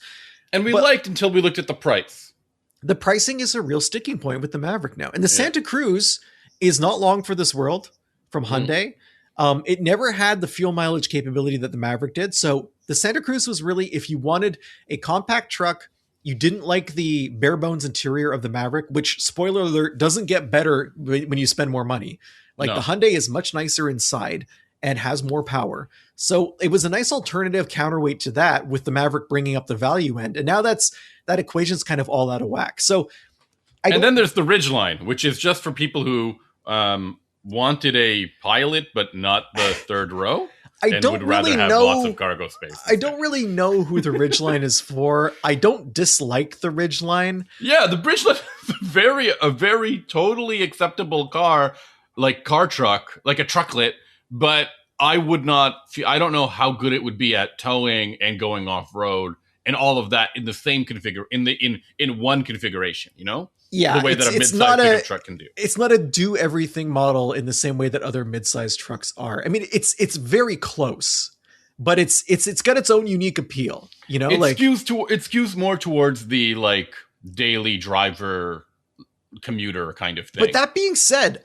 [SPEAKER 1] And we liked until we looked at the price.
[SPEAKER 2] The pricing is a real sticking point with the Maverick now. And the Santa Cruz is not long for this world from Hyundai. It never had the fuel mileage capability that the Maverick did. So the Santa Cruz was really, if you wanted a compact truck, you didn't like the bare bones interior of the Maverick, which, spoiler alert, doesn't get better when you spend more money. Like the Hyundai is much nicer inside and has more power. So it was a nice alternative counterweight to that, with the Maverick bringing up the value end. And now that equation's kind of all out of whack. So
[SPEAKER 1] and then there's the Ridgeline, which is just for people who wanted a Pilot, but not the third row.
[SPEAKER 2] I don't really know.
[SPEAKER 1] Lots of cargo space.
[SPEAKER 2] I don't really know who the Ridgeline is for. I don't dislike the Ridgeline.
[SPEAKER 1] Yeah, the Ridgeline is a very totally acceptable car truck, like a trucklet. But I would not. I don't know how good it would be at towing and going off road and all of that in the same in one configuration.
[SPEAKER 2] Yeah,
[SPEAKER 1] the way that a mid-sized pickup truck can do.
[SPEAKER 2] It's not a do everything model in the same way that other mid-sized trucks are. I mean, it's very close, but it's got its own unique appeal. It
[SPEAKER 1] skews more towards the like daily driver commuter kind of thing.
[SPEAKER 2] But that being said,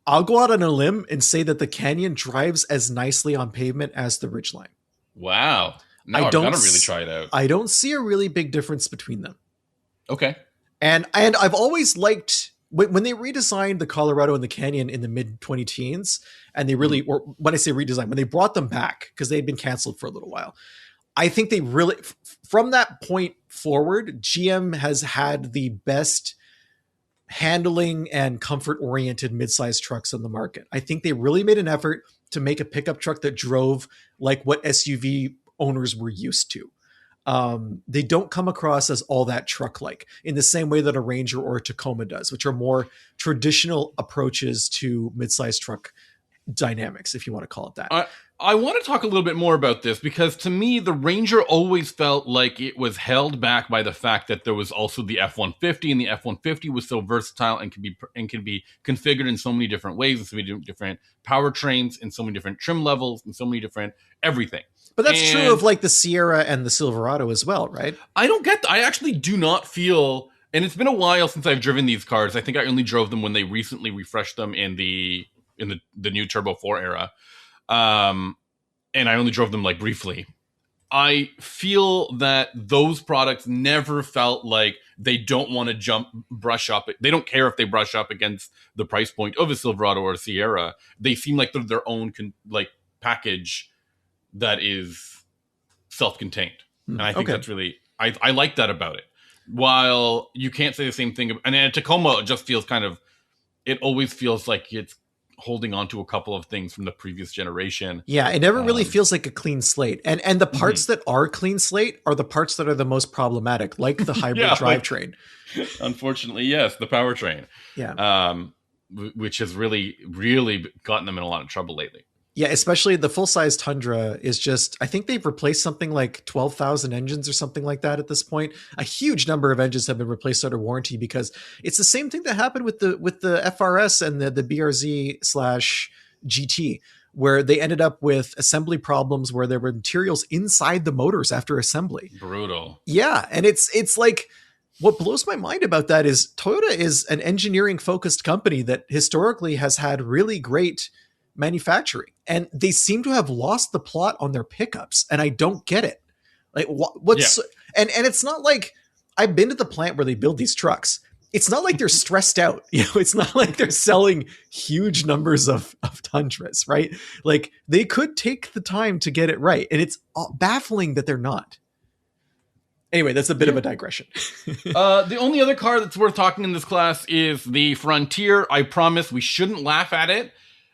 [SPEAKER 2] I'll go out on a limb and say that the Canyon drives as nicely on pavement as the Ridgeline.
[SPEAKER 1] Wow. Now I've got to really try it out.
[SPEAKER 2] I don't see a really big difference between them.
[SPEAKER 1] Okay.
[SPEAKER 2] And I've always liked when they redesigned the Colorado and the Canyon in the mid 2010s, and they really, or when I say redesign, when they brought them back because they had been canceled for a little while, I think they really, from that point forward, GM has had the best handling and comfort oriented midsize trucks on the market. I think they really made an effort to make a pickup truck that drove like what SUV owners were used to. they don't come across as all that truck-like in the same way that a Ranger or a Tacoma does, which are more traditional approaches to mid-sized truck dynamics, if you want to call it that.
[SPEAKER 1] I want to talk a little bit more about this because to me, the Ranger always felt like it was held back by the fact that there was also the F-150, and the F-150 was so versatile and can be configured in so many different ways, in so many different powertrains, in so many different trim levels, in so many different everything.
[SPEAKER 2] But that's true of like the Sierra and the Silverado as well, right?
[SPEAKER 1] I don't get that. I actually do not feel, and it's been a while since I've driven these cars. I think I only drove them when they recently refreshed them in the new Turbo 4 era. And I only drove them like briefly. I feel that those products never felt like they don't want to brush up. They don't care if they brush up against the price point of a Silverado or a Sierra. They seem like they're their own package that is self-contained. And I think that's really, I like that about it. While you can't say the same thing. And a Tacoma just feels it always feels like it's holding on to a couple of things from the previous generation.
[SPEAKER 2] Yeah, it never really feels like a clean slate. And the parts that are clean slate are the parts that are the most problematic, like the hybrid drivetrain.
[SPEAKER 1] Unfortunately, yes, the powertrain.
[SPEAKER 2] Yeah.
[SPEAKER 1] Which has really, really gotten them in a lot of trouble lately.
[SPEAKER 2] Yeah, especially the full-size Tundra is just, I think they've replaced something like 12,000 engines or something like that at this point. A huge number of engines have been replaced under warranty because it's the same thing that happened with the FRS and the BRZ/GT, where they ended up with assembly problems where there were materials inside the motors after assembly.
[SPEAKER 1] Brutal.
[SPEAKER 2] Yeah, and it's like, what blows my mind about that is Toyota is an engineering-focused company that historically has had really great manufacturing, and they seem to have lost the plot on their pickups, and I don't get it. Like what's and it's not like, I've been to the plant where they build these trucks. It's not like they're stressed out. It's not like they're selling huge numbers of Tundras, right? Like they could take the time to get it right, and it's baffling that they're not. Anyway, that's a bit of a digression.
[SPEAKER 1] The only other car that's worth talking in this class is the Frontier. I promise we shouldn't laugh at it.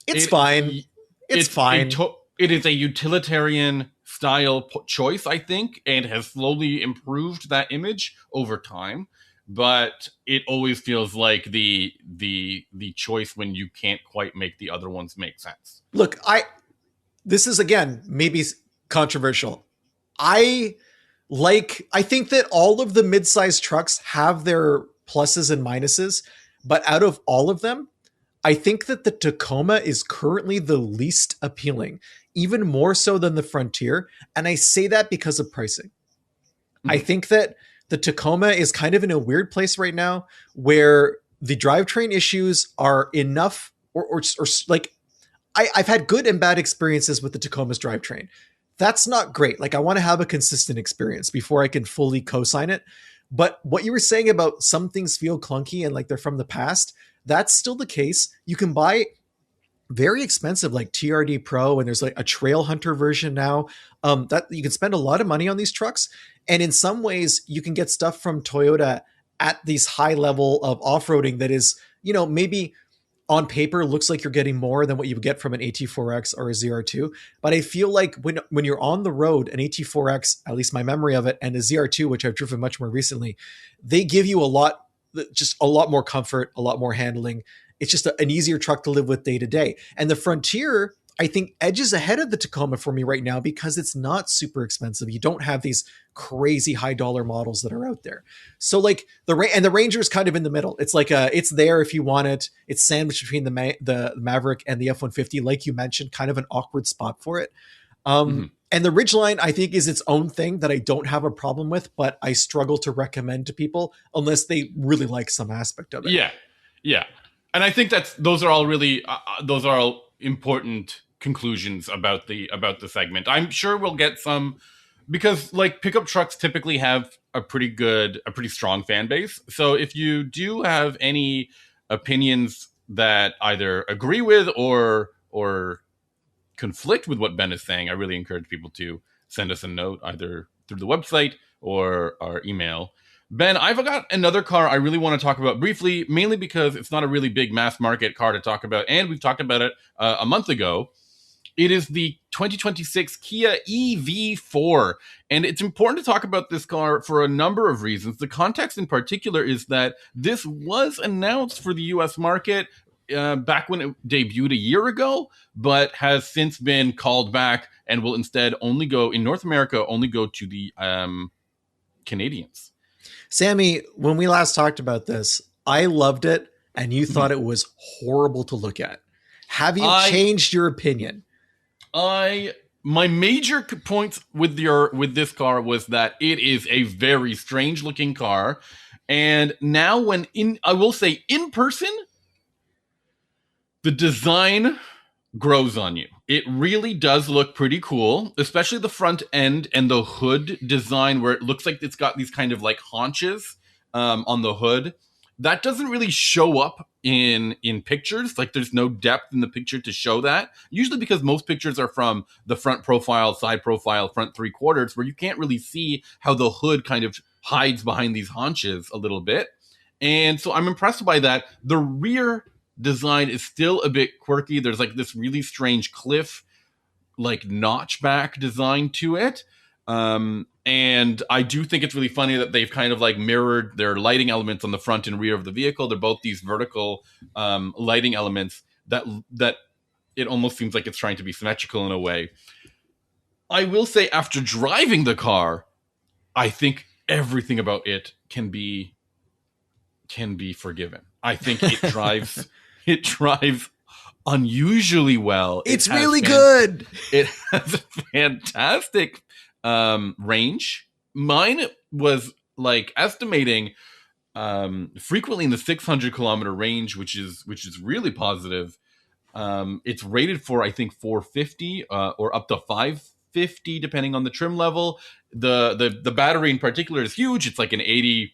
[SPEAKER 2] It's fine. It's fine.
[SPEAKER 1] It is a utilitarian style choice, I think, and has slowly improved that image over time. But it always feels like the choice when you can't quite make the other ones make sense.
[SPEAKER 2] Look, this is again maybe controversial. I think that all of the mid-sized trucks have their pluses and minuses, but out of all of them, I think that the Tacoma is currently the least appealing, even more so than the Frontier. And I say that because of pricing. Mm-hmm. I think that the Tacoma is kind of in a weird place right now where the drivetrain issues are enough or like I've had good and bad experiences with the Tacoma's drivetrain. That's not great. Like I want to have a consistent experience before I can fully co-sign it. But what you were saying about some things feel clunky and like they're from the past, that's still the case. You can buy very expensive like TRD Pro, and there's like a Trail Hunter version now. That you can spend a lot of money on these trucks, and in some ways you can get stuff from Toyota at these high level of off-roading that is, maybe on paper looks like you're getting more than what you would get from an AT4X or a ZR2. But I feel like when you're on the road, an AT4X, at least my memory of it, and a ZR2, which I've driven much more recently, they give you just a lot more comfort, a lot more handling. It's just an easier truck to live with day to day. And the Frontier, I think, edges ahead of the Tacoma for me right now because it's not super expensive. You don't have these crazy high dollar models that are out there. So like the Ranger is kind of in the middle. It's like it's there if you want it. It's sandwiched between the Maverick and the F-150, like you mentioned, kind of an awkward spot for it. And the Ridgeline, I think, is its own thing that I don't have a problem with, but I struggle to recommend to people unless they really like some aspect of it.
[SPEAKER 1] Yeah. And I think those are all really those are all important conclusions about the segment. I'm sure we'll get some, because like pickup trucks typically have a pretty strong fan base. So if you do have any opinions that either agree with or conflict with what Ben is saying, I really encourage people to send us a note either through the website or our email. Ben, I've got another car I really want to talk about briefly, mainly because it's not a really big mass market car to talk about, and we've talked about it a month ago. It is the 2026 Kia EV4. And it's important to talk about this car for a number of reasons. The context in particular is that this was announced for the US market back when it debuted a year ago, but has since been called back and will instead only go in North America, only go to the Canadians.
[SPEAKER 2] Sami, when we last talked about this, I loved it and you thought it was horrible to look at. Have you changed your opinion?
[SPEAKER 1] My major points with this car was that it is a very strange looking car, and now I will say in person, the design grows on you. It really does look pretty cool, especially the front end and the hood design, where it looks like it's got these kind of like haunches on the hood. That doesn't really show up in pictures. Like there's no depth in the picture to show that. Usually because most pictures are from the front profile, side profile, front 3/4, where you can't really see how the hood kind of hides behind these haunches a little bit. And so I'm impressed by that. The rear design is still a bit quirky. There's like this really strange cliff, like notchback design to it. And I do think it's really funny that they've kind of like mirrored their lighting elements on the front and rear of the vehicle. They're both these vertical lighting elements that it almost seems like it's trying to be symmetrical in a way. I will say, after driving the car, I think everything about it can be forgiven. I think it drives unusually well.
[SPEAKER 2] It's really good.
[SPEAKER 1] It has a fantastic range. Mine was like estimating frequently in the 600 kilometer range, which is really positive. It's rated for, I think, 450 or up to 550 depending on the trim level. The battery in particular is huge. It's like an 80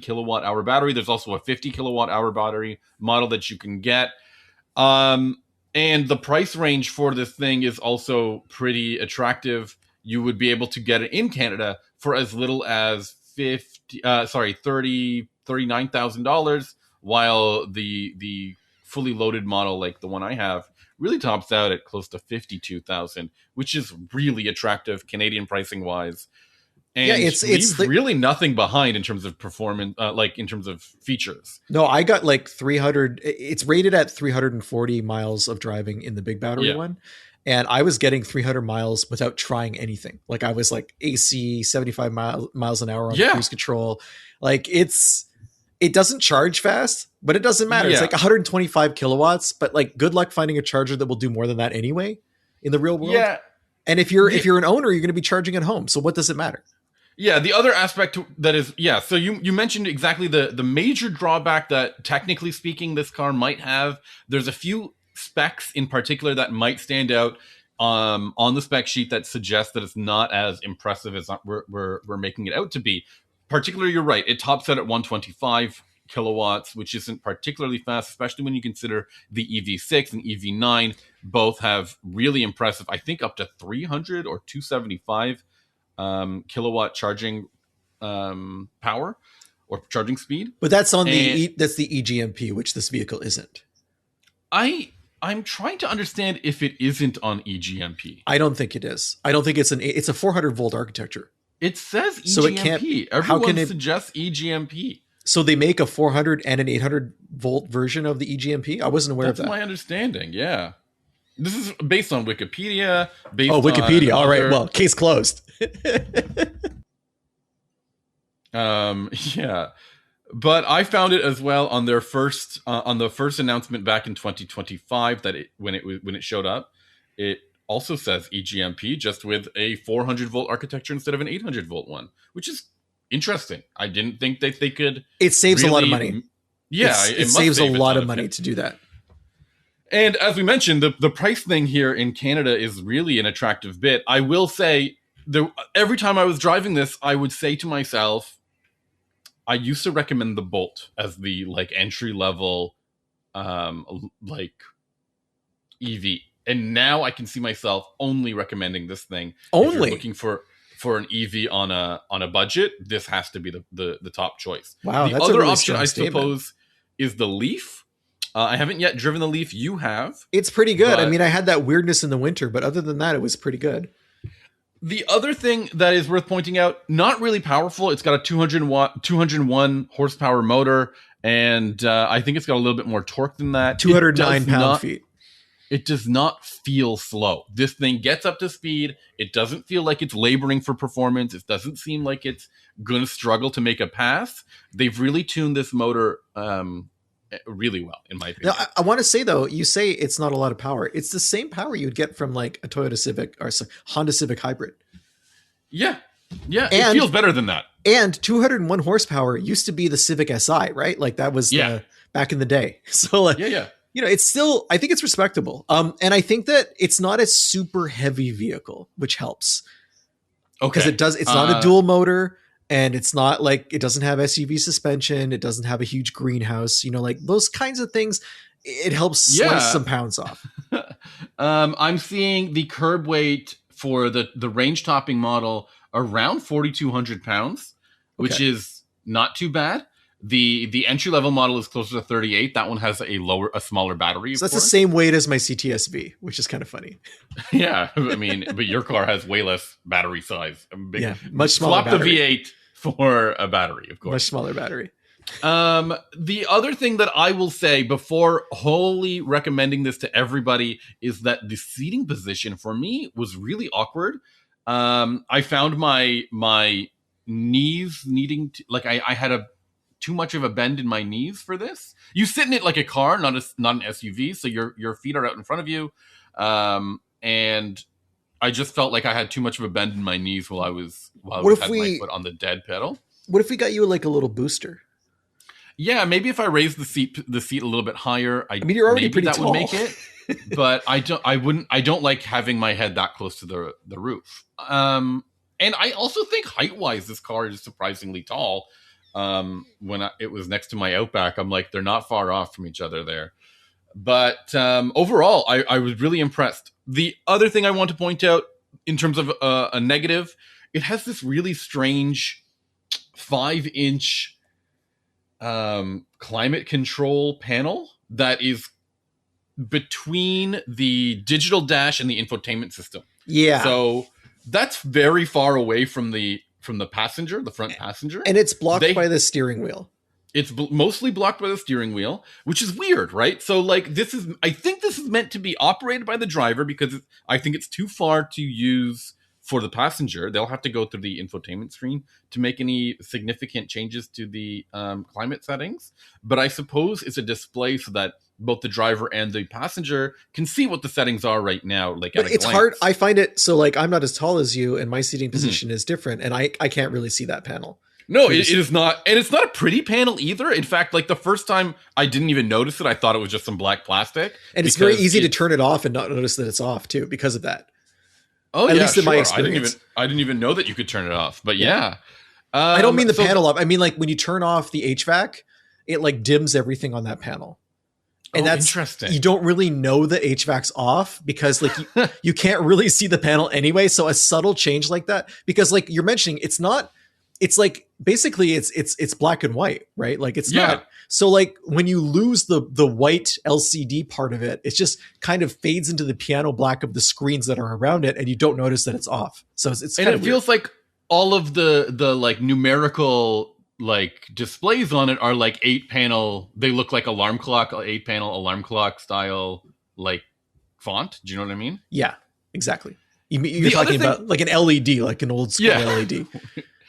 [SPEAKER 1] kilowatt hour battery. There's also a 50 kilowatt hour battery model that you can get. And the price range for this thing is also pretty attractive. You would be able to get it in Canada for as little as $39,000, while the fully loaded model, like the one I have, really tops out at close to $52,000, which is really attractive Canadian pricing wise. And yeah, it's really nothing behind in terms of performance, like in terms of features.
[SPEAKER 2] No, I got like 300. It's rated at 340 miles of driving in the big battery one. And I was getting 300 miles without trying anything. Like I was like AC 75 miles an hour on cruise control. Like it doesn't charge fast, but it doesn't matter. It's like 125 kilowatts, but like good luck finding a charger that will do more than that anyway in the real world. Yeah. And if you're an owner, you're going to be charging at home. So what does it matter?
[SPEAKER 1] Yeah, the other aspect that is, so you mentioned exactly the major drawback that technically speaking this car might have. There's a few specs in particular that might stand out on the spec sheet that suggest that it's not as impressive as we're making it out to be. Particularly, you're right, it tops out at 125 kilowatts, which isn't particularly fast, especially when you consider the EV6 and EV9 both have really impressive, I think up to 300 or 275 kilowatt charging power or charging speed.
[SPEAKER 2] But that's on that's the eGMP, which this vehicle isn't.
[SPEAKER 1] I'm trying to understand if it isn't on eGMP.
[SPEAKER 2] I don't think it is. I don't think it's it's a 400 volt architecture.
[SPEAKER 1] It says eGMP.
[SPEAKER 2] So it can't,
[SPEAKER 1] Everyone suggests eGMP.
[SPEAKER 2] So they make a 400 and an 800 volt version of the eGMP? I wasn't aware of that.
[SPEAKER 1] That's my understanding, yeah. This is based on Wikipedia.
[SPEAKER 2] Wikipedia. All right. Well, case closed.
[SPEAKER 1] Yeah. But I found it as well on their first on the first announcement back in 2025 that when it showed up, it also says eGMP, just with a 400 volt architecture instead of an 800 volt one, which is interesting. I didn't think that they could.
[SPEAKER 2] It saves a lot of money.
[SPEAKER 1] Yeah,
[SPEAKER 2] it saves a lot of money to do that.
[SPEAKER 1] And as we mentioned, the price thing here in Canada is really an attractive bit. I will say, every time I was driving this, I would say to myself, I used to recommend the Bolt as the like entry level, like EV, and now I can see myself only recommending this thing. If you're looking for an EV on a budget, this has to be the top choice.
[SPEAKER 2] Wow,
[SPEAKER 1] the other option, I suppose, is the Leaf. I haven't yet driven the Leaf. You have.
[SPEAKER 2] It's pretty good. I
[SPEAKER 1] But-
[SPEAKER 2] mean, I had that weirdness in the winter, but other than that, it was pretty good.
[SPEAKER 1] The other thing that is worth pointing out, not really powerful. It's got a 201 horsepower motor, and I think it's got a little bit more torque than that.
[SPEAKER 2] 209 pound-feet.
[SPEAKER 1] It does not feel slow. This thing gets up to speed. It doesn't feel like it's laboring for performance. It doesn't seem like it's going to struggle to make a pass. They've really tuned this motor really well, in my opinion.
[SPEAKER 2] Now, I want to say, though, you say it's not a lot of power. It's the same power you'd get from like a Toyota Civic or Honda Civic Hybrid.
[SPEAKER 1] Yeah. Yeah, it
[SPEAKER 2] And-
[SPEAKER 1] feels better than that.
[SPEAKER 2] And 201 horsepower used to be the Civic Si, right? Like that was back in the day. So like,
[SPEAKER 1] Yeah.
[SPEAKER 2] you know, it's still, I think it's respectable. And I think that it's not a super heavy vehicle, which helps.
[SPEAKER 1] Okay.
[SPEAKER 2] Because it's not a dual motor, and it's not like, it doesn't have SUV suspension. It doesn't have a huge greenhouse, you know, like those kinds of things. It helps slice some pounds off.
[SPEAKER 1] I'm seeing the curb weight for the range topping model around 4,200 pounds, which
[SPEAKER 2] Okay.
[SPEAKER 1] is not too bad. The entry level model is closer to 38. That one has a smaller battery.
[SPEAKER 2] So that's
[SPEAKER 1] of
[SPEAKER 2] the same weight as my CTSV, which is kind of funny.
[SPEAKER 1] Yeah, I mean, but your car has way less battery size.
[SPEAKER 2] Much smaller
[SPEAKER 1] Swap
[SPEAKER 2] battery.
[SPEAKER 1] the V8 for a battery, of course.
[SPEAKER 2] Much smaller battery.
[SPEAKER 1] The other thing that I will say before wholly recommending this to everybody is that the seating position for me was really awkward. I found my knees needing to, like, I had too much of a bend in my knees for this. You sit in it like a car, not an SUV, so your feet are out in front of you. And I just felt like I had too much of a bend in my knees while I had my foot on the dead pedal.
[SPEAKER 2] What if we got you like a little booster?
[SPEAKER 1] Yeah, maybe if I raised the seat a little bit higher,
[SPEAKER 2] I mean, you're already
[SPEAKER 1] maybe
[SPEAKER 2] pretty
[SPEAKER 1] that
[SPEAKER 2] tall.
[SPEAKER 1] would make it. But I don't like having my head that close to the roof. And I also think height-wise, this car is surprisingly tall. When it was next to my Outback, I'm like, they're not far off from each other there. But overall, I was really impressed. The other thing I want to point out in terms of a negative, it has this really strange 5-inch climate control panel that is between the digital dash and the infotainment system.
[SPEAKER 2] Yeah.
[SPEAKER 1] So that's very far away from the passenger, the front passenger.
[SPEAKER 2] And it's blocked by the steering wheel.
[SPEAKER 1] It's mostly blocked by the steering wheel, which is weird, right? So like I think this is meant to be operated by the driver because I think it's too far to use for the passenger. They'll have to go through the infotainment screen to make any significant changes to the climate settings. But I suppose it's a display so that both the driver and the passenger can see what the settings are right now. Like,
[SPEAKER 2] but it's hard. I find it so like I'm not as tall as you, and my seating position is different, and I can't really see that panel.
[SPEAKER 1] No, it is not. And it's not a pretty panel either. In fact, like the first time I didn't even notice it. I thought it was just some black plastic.
[SPEAKER 2] And it's very easy to turn it off and not notice that it's off too because of that.
[SPEAKER 1] Oh,
[SPEAKER 2] at least in my
[SPEAKER 1] sure.
[SPEAKER 2] experience.
[SPEAKER 1] I didn't even know that you could turn it off. But yeah.
[SPEAKER 2] I don't mean the panel off. I mean like when you turn off the HVAC, it like dims everything on that panel. And that's
[SPEAKER 1] interesting.
[SPEAKER 2] You don't really know the HVAC's off because like you can't really see the panel anyway. So a subtle change like that, because like you're mentioning, it's like basically it's black and white, right? Like it's not. So like when you lose the white LCD part of it, it just kind of fades into the piano black of the screens that are around it, and you don't notice that it's off. So it's
[SPEAKER 1] and it feels like all of the like numerical like displays on it are like 8-panel. They look like alarm clock, 8-panel alarm clock style like font. Do you know what I mean?
[SPEAKER 2] Yeah, exactly. You're talking about like an LED, like an old school LED.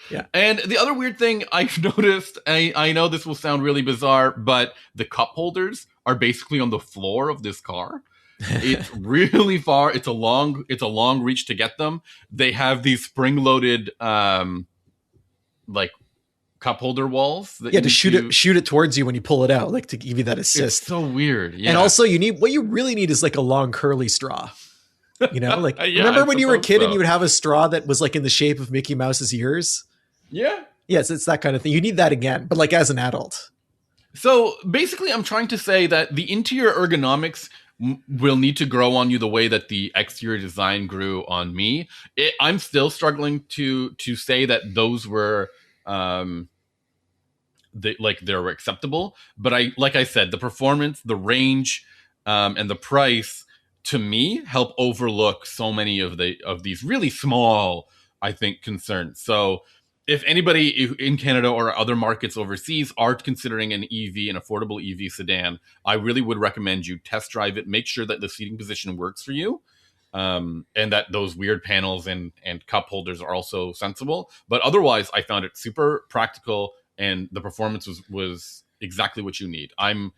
[SPEAKER 2] Yeah.
[SPEAKER 1] And the other weird thing I've noticed, I know this will sound really bizarre, but the cup holders are basically on the floor of this car. It's really far. It's a long reach to get them. They have these spring-loaded like cup holder walls that
[SPEAKER 2] to shoot it towards you when you pull it out, like to give you that assist.
[SPEAKER 1] It's so weird. Yeah.
[SPEAKER 2] And also what you really need is like a long curly straw. You know, like remember when you were a kid and you would have a straw that was like in the shape of Mickey Mouse's ears?
[SPEAKER 1] Yeah.
[SPEAKER 2] Yes, it's that kind of thing. You need that again, but like as an adult.
[SPEAKER 1] So basically, I'm trying to say that the interior ergonomics will need to grow on you the way that the exterior design grew on me. I'm still struggling to say that those were they're acceptable. But like I said, the performance, the range, and the price to me help overlook so many of these really small, I think, concerns. So if anybody in Canada or other markets overseas are considering an affordable EV sedan, I really would recommend you test drive it. Make sure that the seating position works for you, and that those weird panels and cup holders are also sensible. But otherwise, I found it super practical, and the performance was exactly what you need. I'm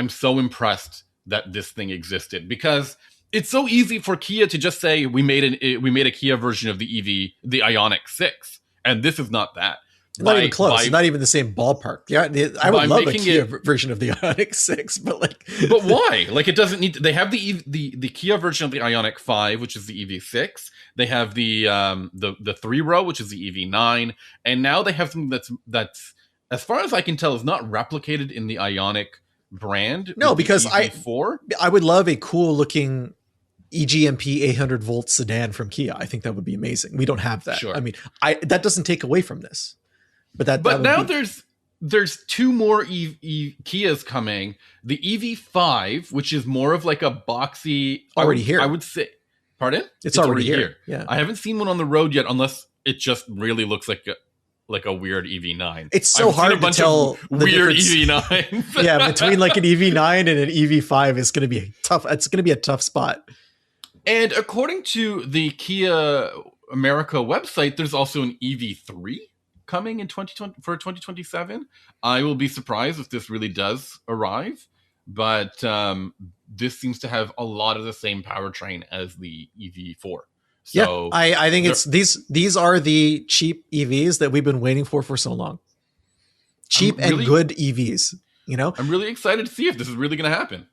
[SPEAKER 1] so impressed that this thing existed, because it's so easy for Kia to just say we made a Kia version of the the Ioniq 6, and this is not that.
[SPEAKER 2] Not even close. Not even the same ballpark. Yeah, I would love a Kia version of the Ioniq 6, but
[SPEAKER 1] but why? Like, it doesn't need. They have the Kia version of the Ioniq 5, which is the EV6. They have the 3-row, which is the EV9, and now they have something that's as far as I can tell is not replicated in the Ioniq brand.
[SPEAKER 2] No, because
[SPEAKER 1] EV4.
[SPEAKER 2] I would love a cool looking eGMP 800 volt sedan from Kia. I think that would be amazing. We don't have that.
[SPEAKER 1] Sure.
[SPEAKER 2] I mean, that doesn't take away from this. But
[SPEAKER 1] now there's two more Kias coming. The EV5, which is more of like a boxy.
[SPEAKER 2] Here.
[SPEAKER 1] I would say. Pardon?
[SPEAKER 2] It's already here. Yeah.
[SPEAKER 1] I haven't seen one on the road yet, unless it just really looks like a weird EV9.
[SPEAKER 2] It's so hard to tell
[SPEAKER 1] weird EV9s.
[SPEAKER 2] Yeah, between like an EV9 and an EV5 is going to be tough. It's going to be a tough spot.
[SPEAKER 1] And according to the Kia America website, there's also an EV3 coming in 2027. I will be surprised if this really does arrive, but this seems to have a lot of the same powertrain as the EV4. So
[SPEAKER 2] yeah, I think it's these are the cheap EVs that we've been waiting for so long. Cheap and good EVs, you know?
[SPEAKER 1] I'm really excited to see if this is really going to happen,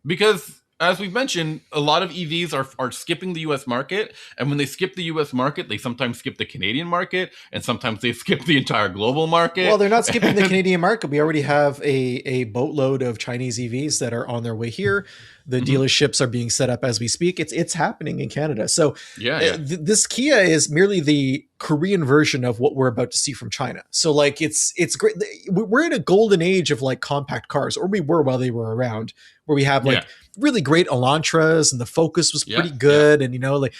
[SPEAKER 1] because as we've mentioned, a lot of EVs are skipping the US market. And when they skip the US market, they sometimes skip the Canadian market, and sometimes they skip the entire global market.
[SPEAKER 2] Well, they're not skipping the Canadian market. We already have a boatload of Chinese EVs that are on their way here. The dealerships are being set up as we speak. It's happening in Canada. So this Kia is merely the Korean version of what we're about to see from China. So like it's great. We're in a golden age of like compact cars, or we were while they were around, where we have like really great Elantras and the Focus was pretty good. And, you know, like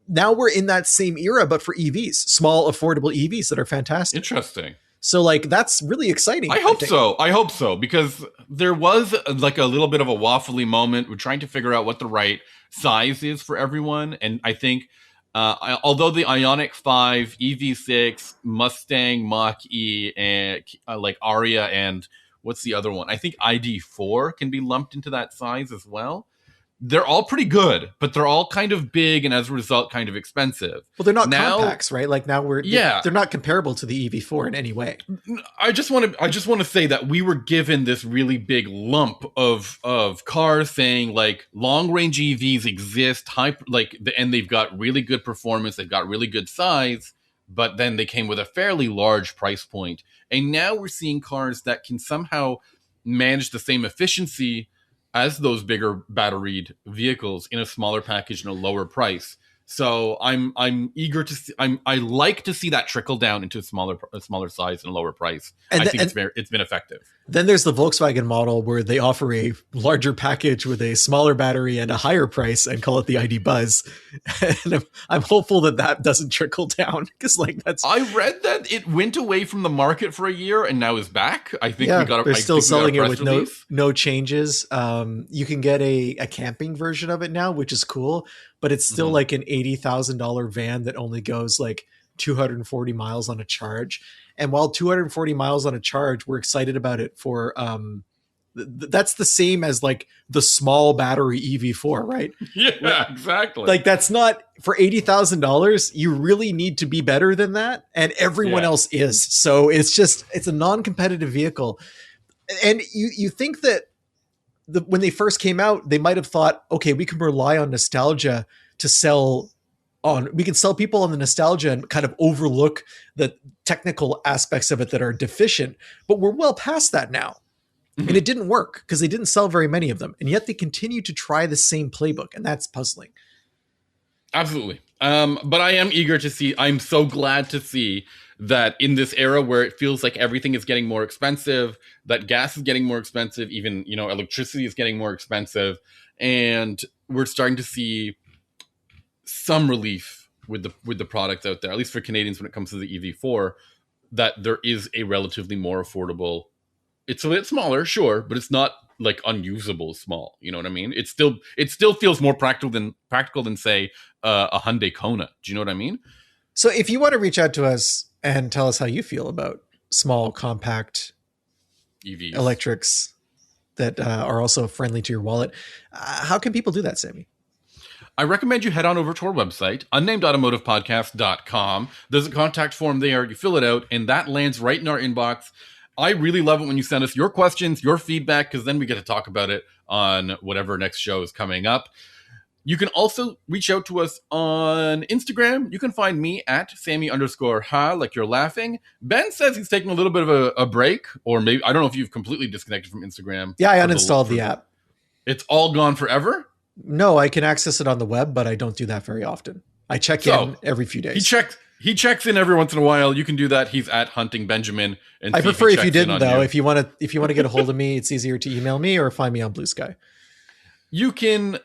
[SPEAKER 2] now we're in that same era, but for EVs, small, affordable EVs that are fantastic.
[SPEAKER 1] Interesting.
[SPEAKER 2] So like, that's really exciting.
[SPEAKER 1] I hope so, because there was like a little bit of a waffly moment. We're trying to figure out what the right size is for everyone. And I think, although the Ioniq 5, EV6, Mustang Mach-E, and like Aria, and what's the other one? I think ID4 can be lumped into that size as well. They're all pretty good, but they're all kind of big, and as a result, kind of expensive.
[SPEAKER 2] Well, they're not compacts, right? Like now they're not comparable to the EV4 in any way.
[SPEAKER 1] I just want to say that we were given this really big lump of cars saying like long range EVs exist, and they've got really good performance, they've got really good size, but then they came with a fairly large price point. And now we're seeing cars that can somehow manage the same efficiency as those bigger batteried vehicles in a smaller package and a lower price. So I'm eager to see. I like to see that trickle down into a smaller size and a lower price. And I think it's been effective. Then
[SPEAKER 2] there's the Volkswagen model where they offer a larger package with a smaller battery and a higher price and call it the ID Buzz. And I'm hopeful that doesn't trickle down, because like that's.
[SPEAKER 1] I read that it went away from the market for a year and now is back. I think
[SPEAKER 2] they're still selling it with no changes. You can get a camping version of it now, which is cool, but it's still like an $80,000 van that only goes like 240 miles on a charge. And while 240 miles on a charge, we're excited about it for, that's the same as like the small battery EV4, right?
[SPEAKER 1] Yeah, exactly.
[SPEAKER 2] Like that's not, for $80,000, you really need to be better than that. And everyone else is. So it's a non-competitive vehicle. And you think that when they first came out, they might have thought, okay, we can rely on nostalgia to sell we can sell people on the nostalgia and kind of overlook the technical aspects of it that are deficient, but we're well past that now. And it didn't work because they didn't sell very many of them. And yet they continue to try the same playbook, and that's puzzling.
[SPEAKER 1] Absolutely. But I am eager to see, I'm so glad to see that in this era where it feels like everything is getting more expensive, that gas is getting more expensive, even, electricity is getting more expensive, and we're starting to see some relief with the products out there, at least for Canadians when it comes to the EV4, that there is a relatively more affordable. It's a bit smaller, sure, but it's not like unusable small. You know what I mean? It still feels more practical than say a Hyundai Kona. Do you know what I mean?
[SPEAKER 2] So if you want to reach out to us and tell us how you feel about small, compact
[SPEAKER 1] EVs,
[SPEAKER 2] electrics that are also friendly to your wallet, how can people do that, Sami?
[SPEAKER 1] I recommend you head on over to our website, unnamedautomotivepodcast.com. There's a contact form there. You fill it out, and that lands right in our inbox. I really love it when you send us your questions, your feedback, because then we get to talk about it on whatever next show is coming up. You can also reach out to us on Instagram. You can find me at Sami_ha, like you're laughing. Ben says he's taking a little bit of a break, or maybe, I don't know if you've completely disconnected from Instagram.
[SPEAKER 2] Yeah, I uninstalled the app.
[SPEAKER 1] It's all gone forever?
[SPEAKER 2] No, I can access it on the web, but I don't do that very often. I check in every few days.
[SPEAKER 1] He checks in every once in a while. You can do that. He's at Hunting Benjamin. And
[SPEAKER 2] I prefer if you didn't, though. If you want to get a hold of me, it's easier to email me or find me on Blue Sky.
[SPEAKER 1] You can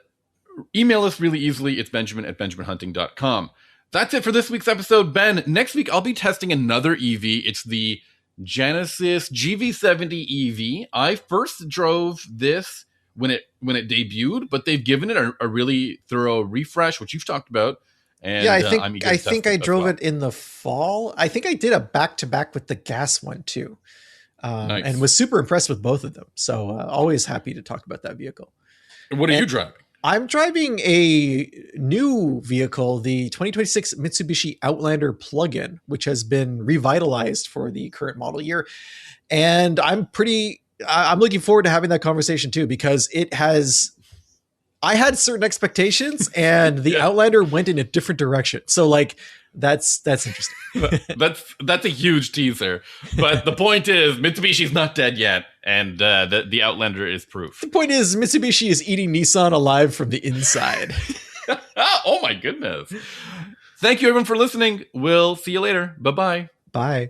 [SPEAKER 1] email us really easily. It's benjamin@benjaminhunting.com. That's it for this week's episode. Ben, next week I'll be testing another EV. It's the Genesis GV70 EV. I first drove this when it debuted, but they've given it a really thorough refresh, which you've talked about. And
[SPEAKER 2] yeah, I think I drove it in the fall. I think I did a back-to-back with the gas one too, nice. And was super impressed with both of them. So always happy to talk about that vehicle.
[SPEAKER 1] What are you driving?
[SPEAKER 2] I'm driving a new vehicle, the 2026 Mitsubishi Outlander plug-in, which has been revitalized for the current model year. And I'm looking forward to having that conversation too, because I had certain expectations and the Outlander went in a different direction. So that's interesting.
[SPEAKER 1] that's a huge teaser. But the point is Mitsubishi's not dead yet. And the Outlander is proof.
[SPEAKER 2] The point is Mitsubishi is eating Nissan alive from the inside.
[SPEAKER 1] Oh my goodness. Thank you everyone for listening. We'll see you later. Bye-bye.
[SPEAKER 2] Bye.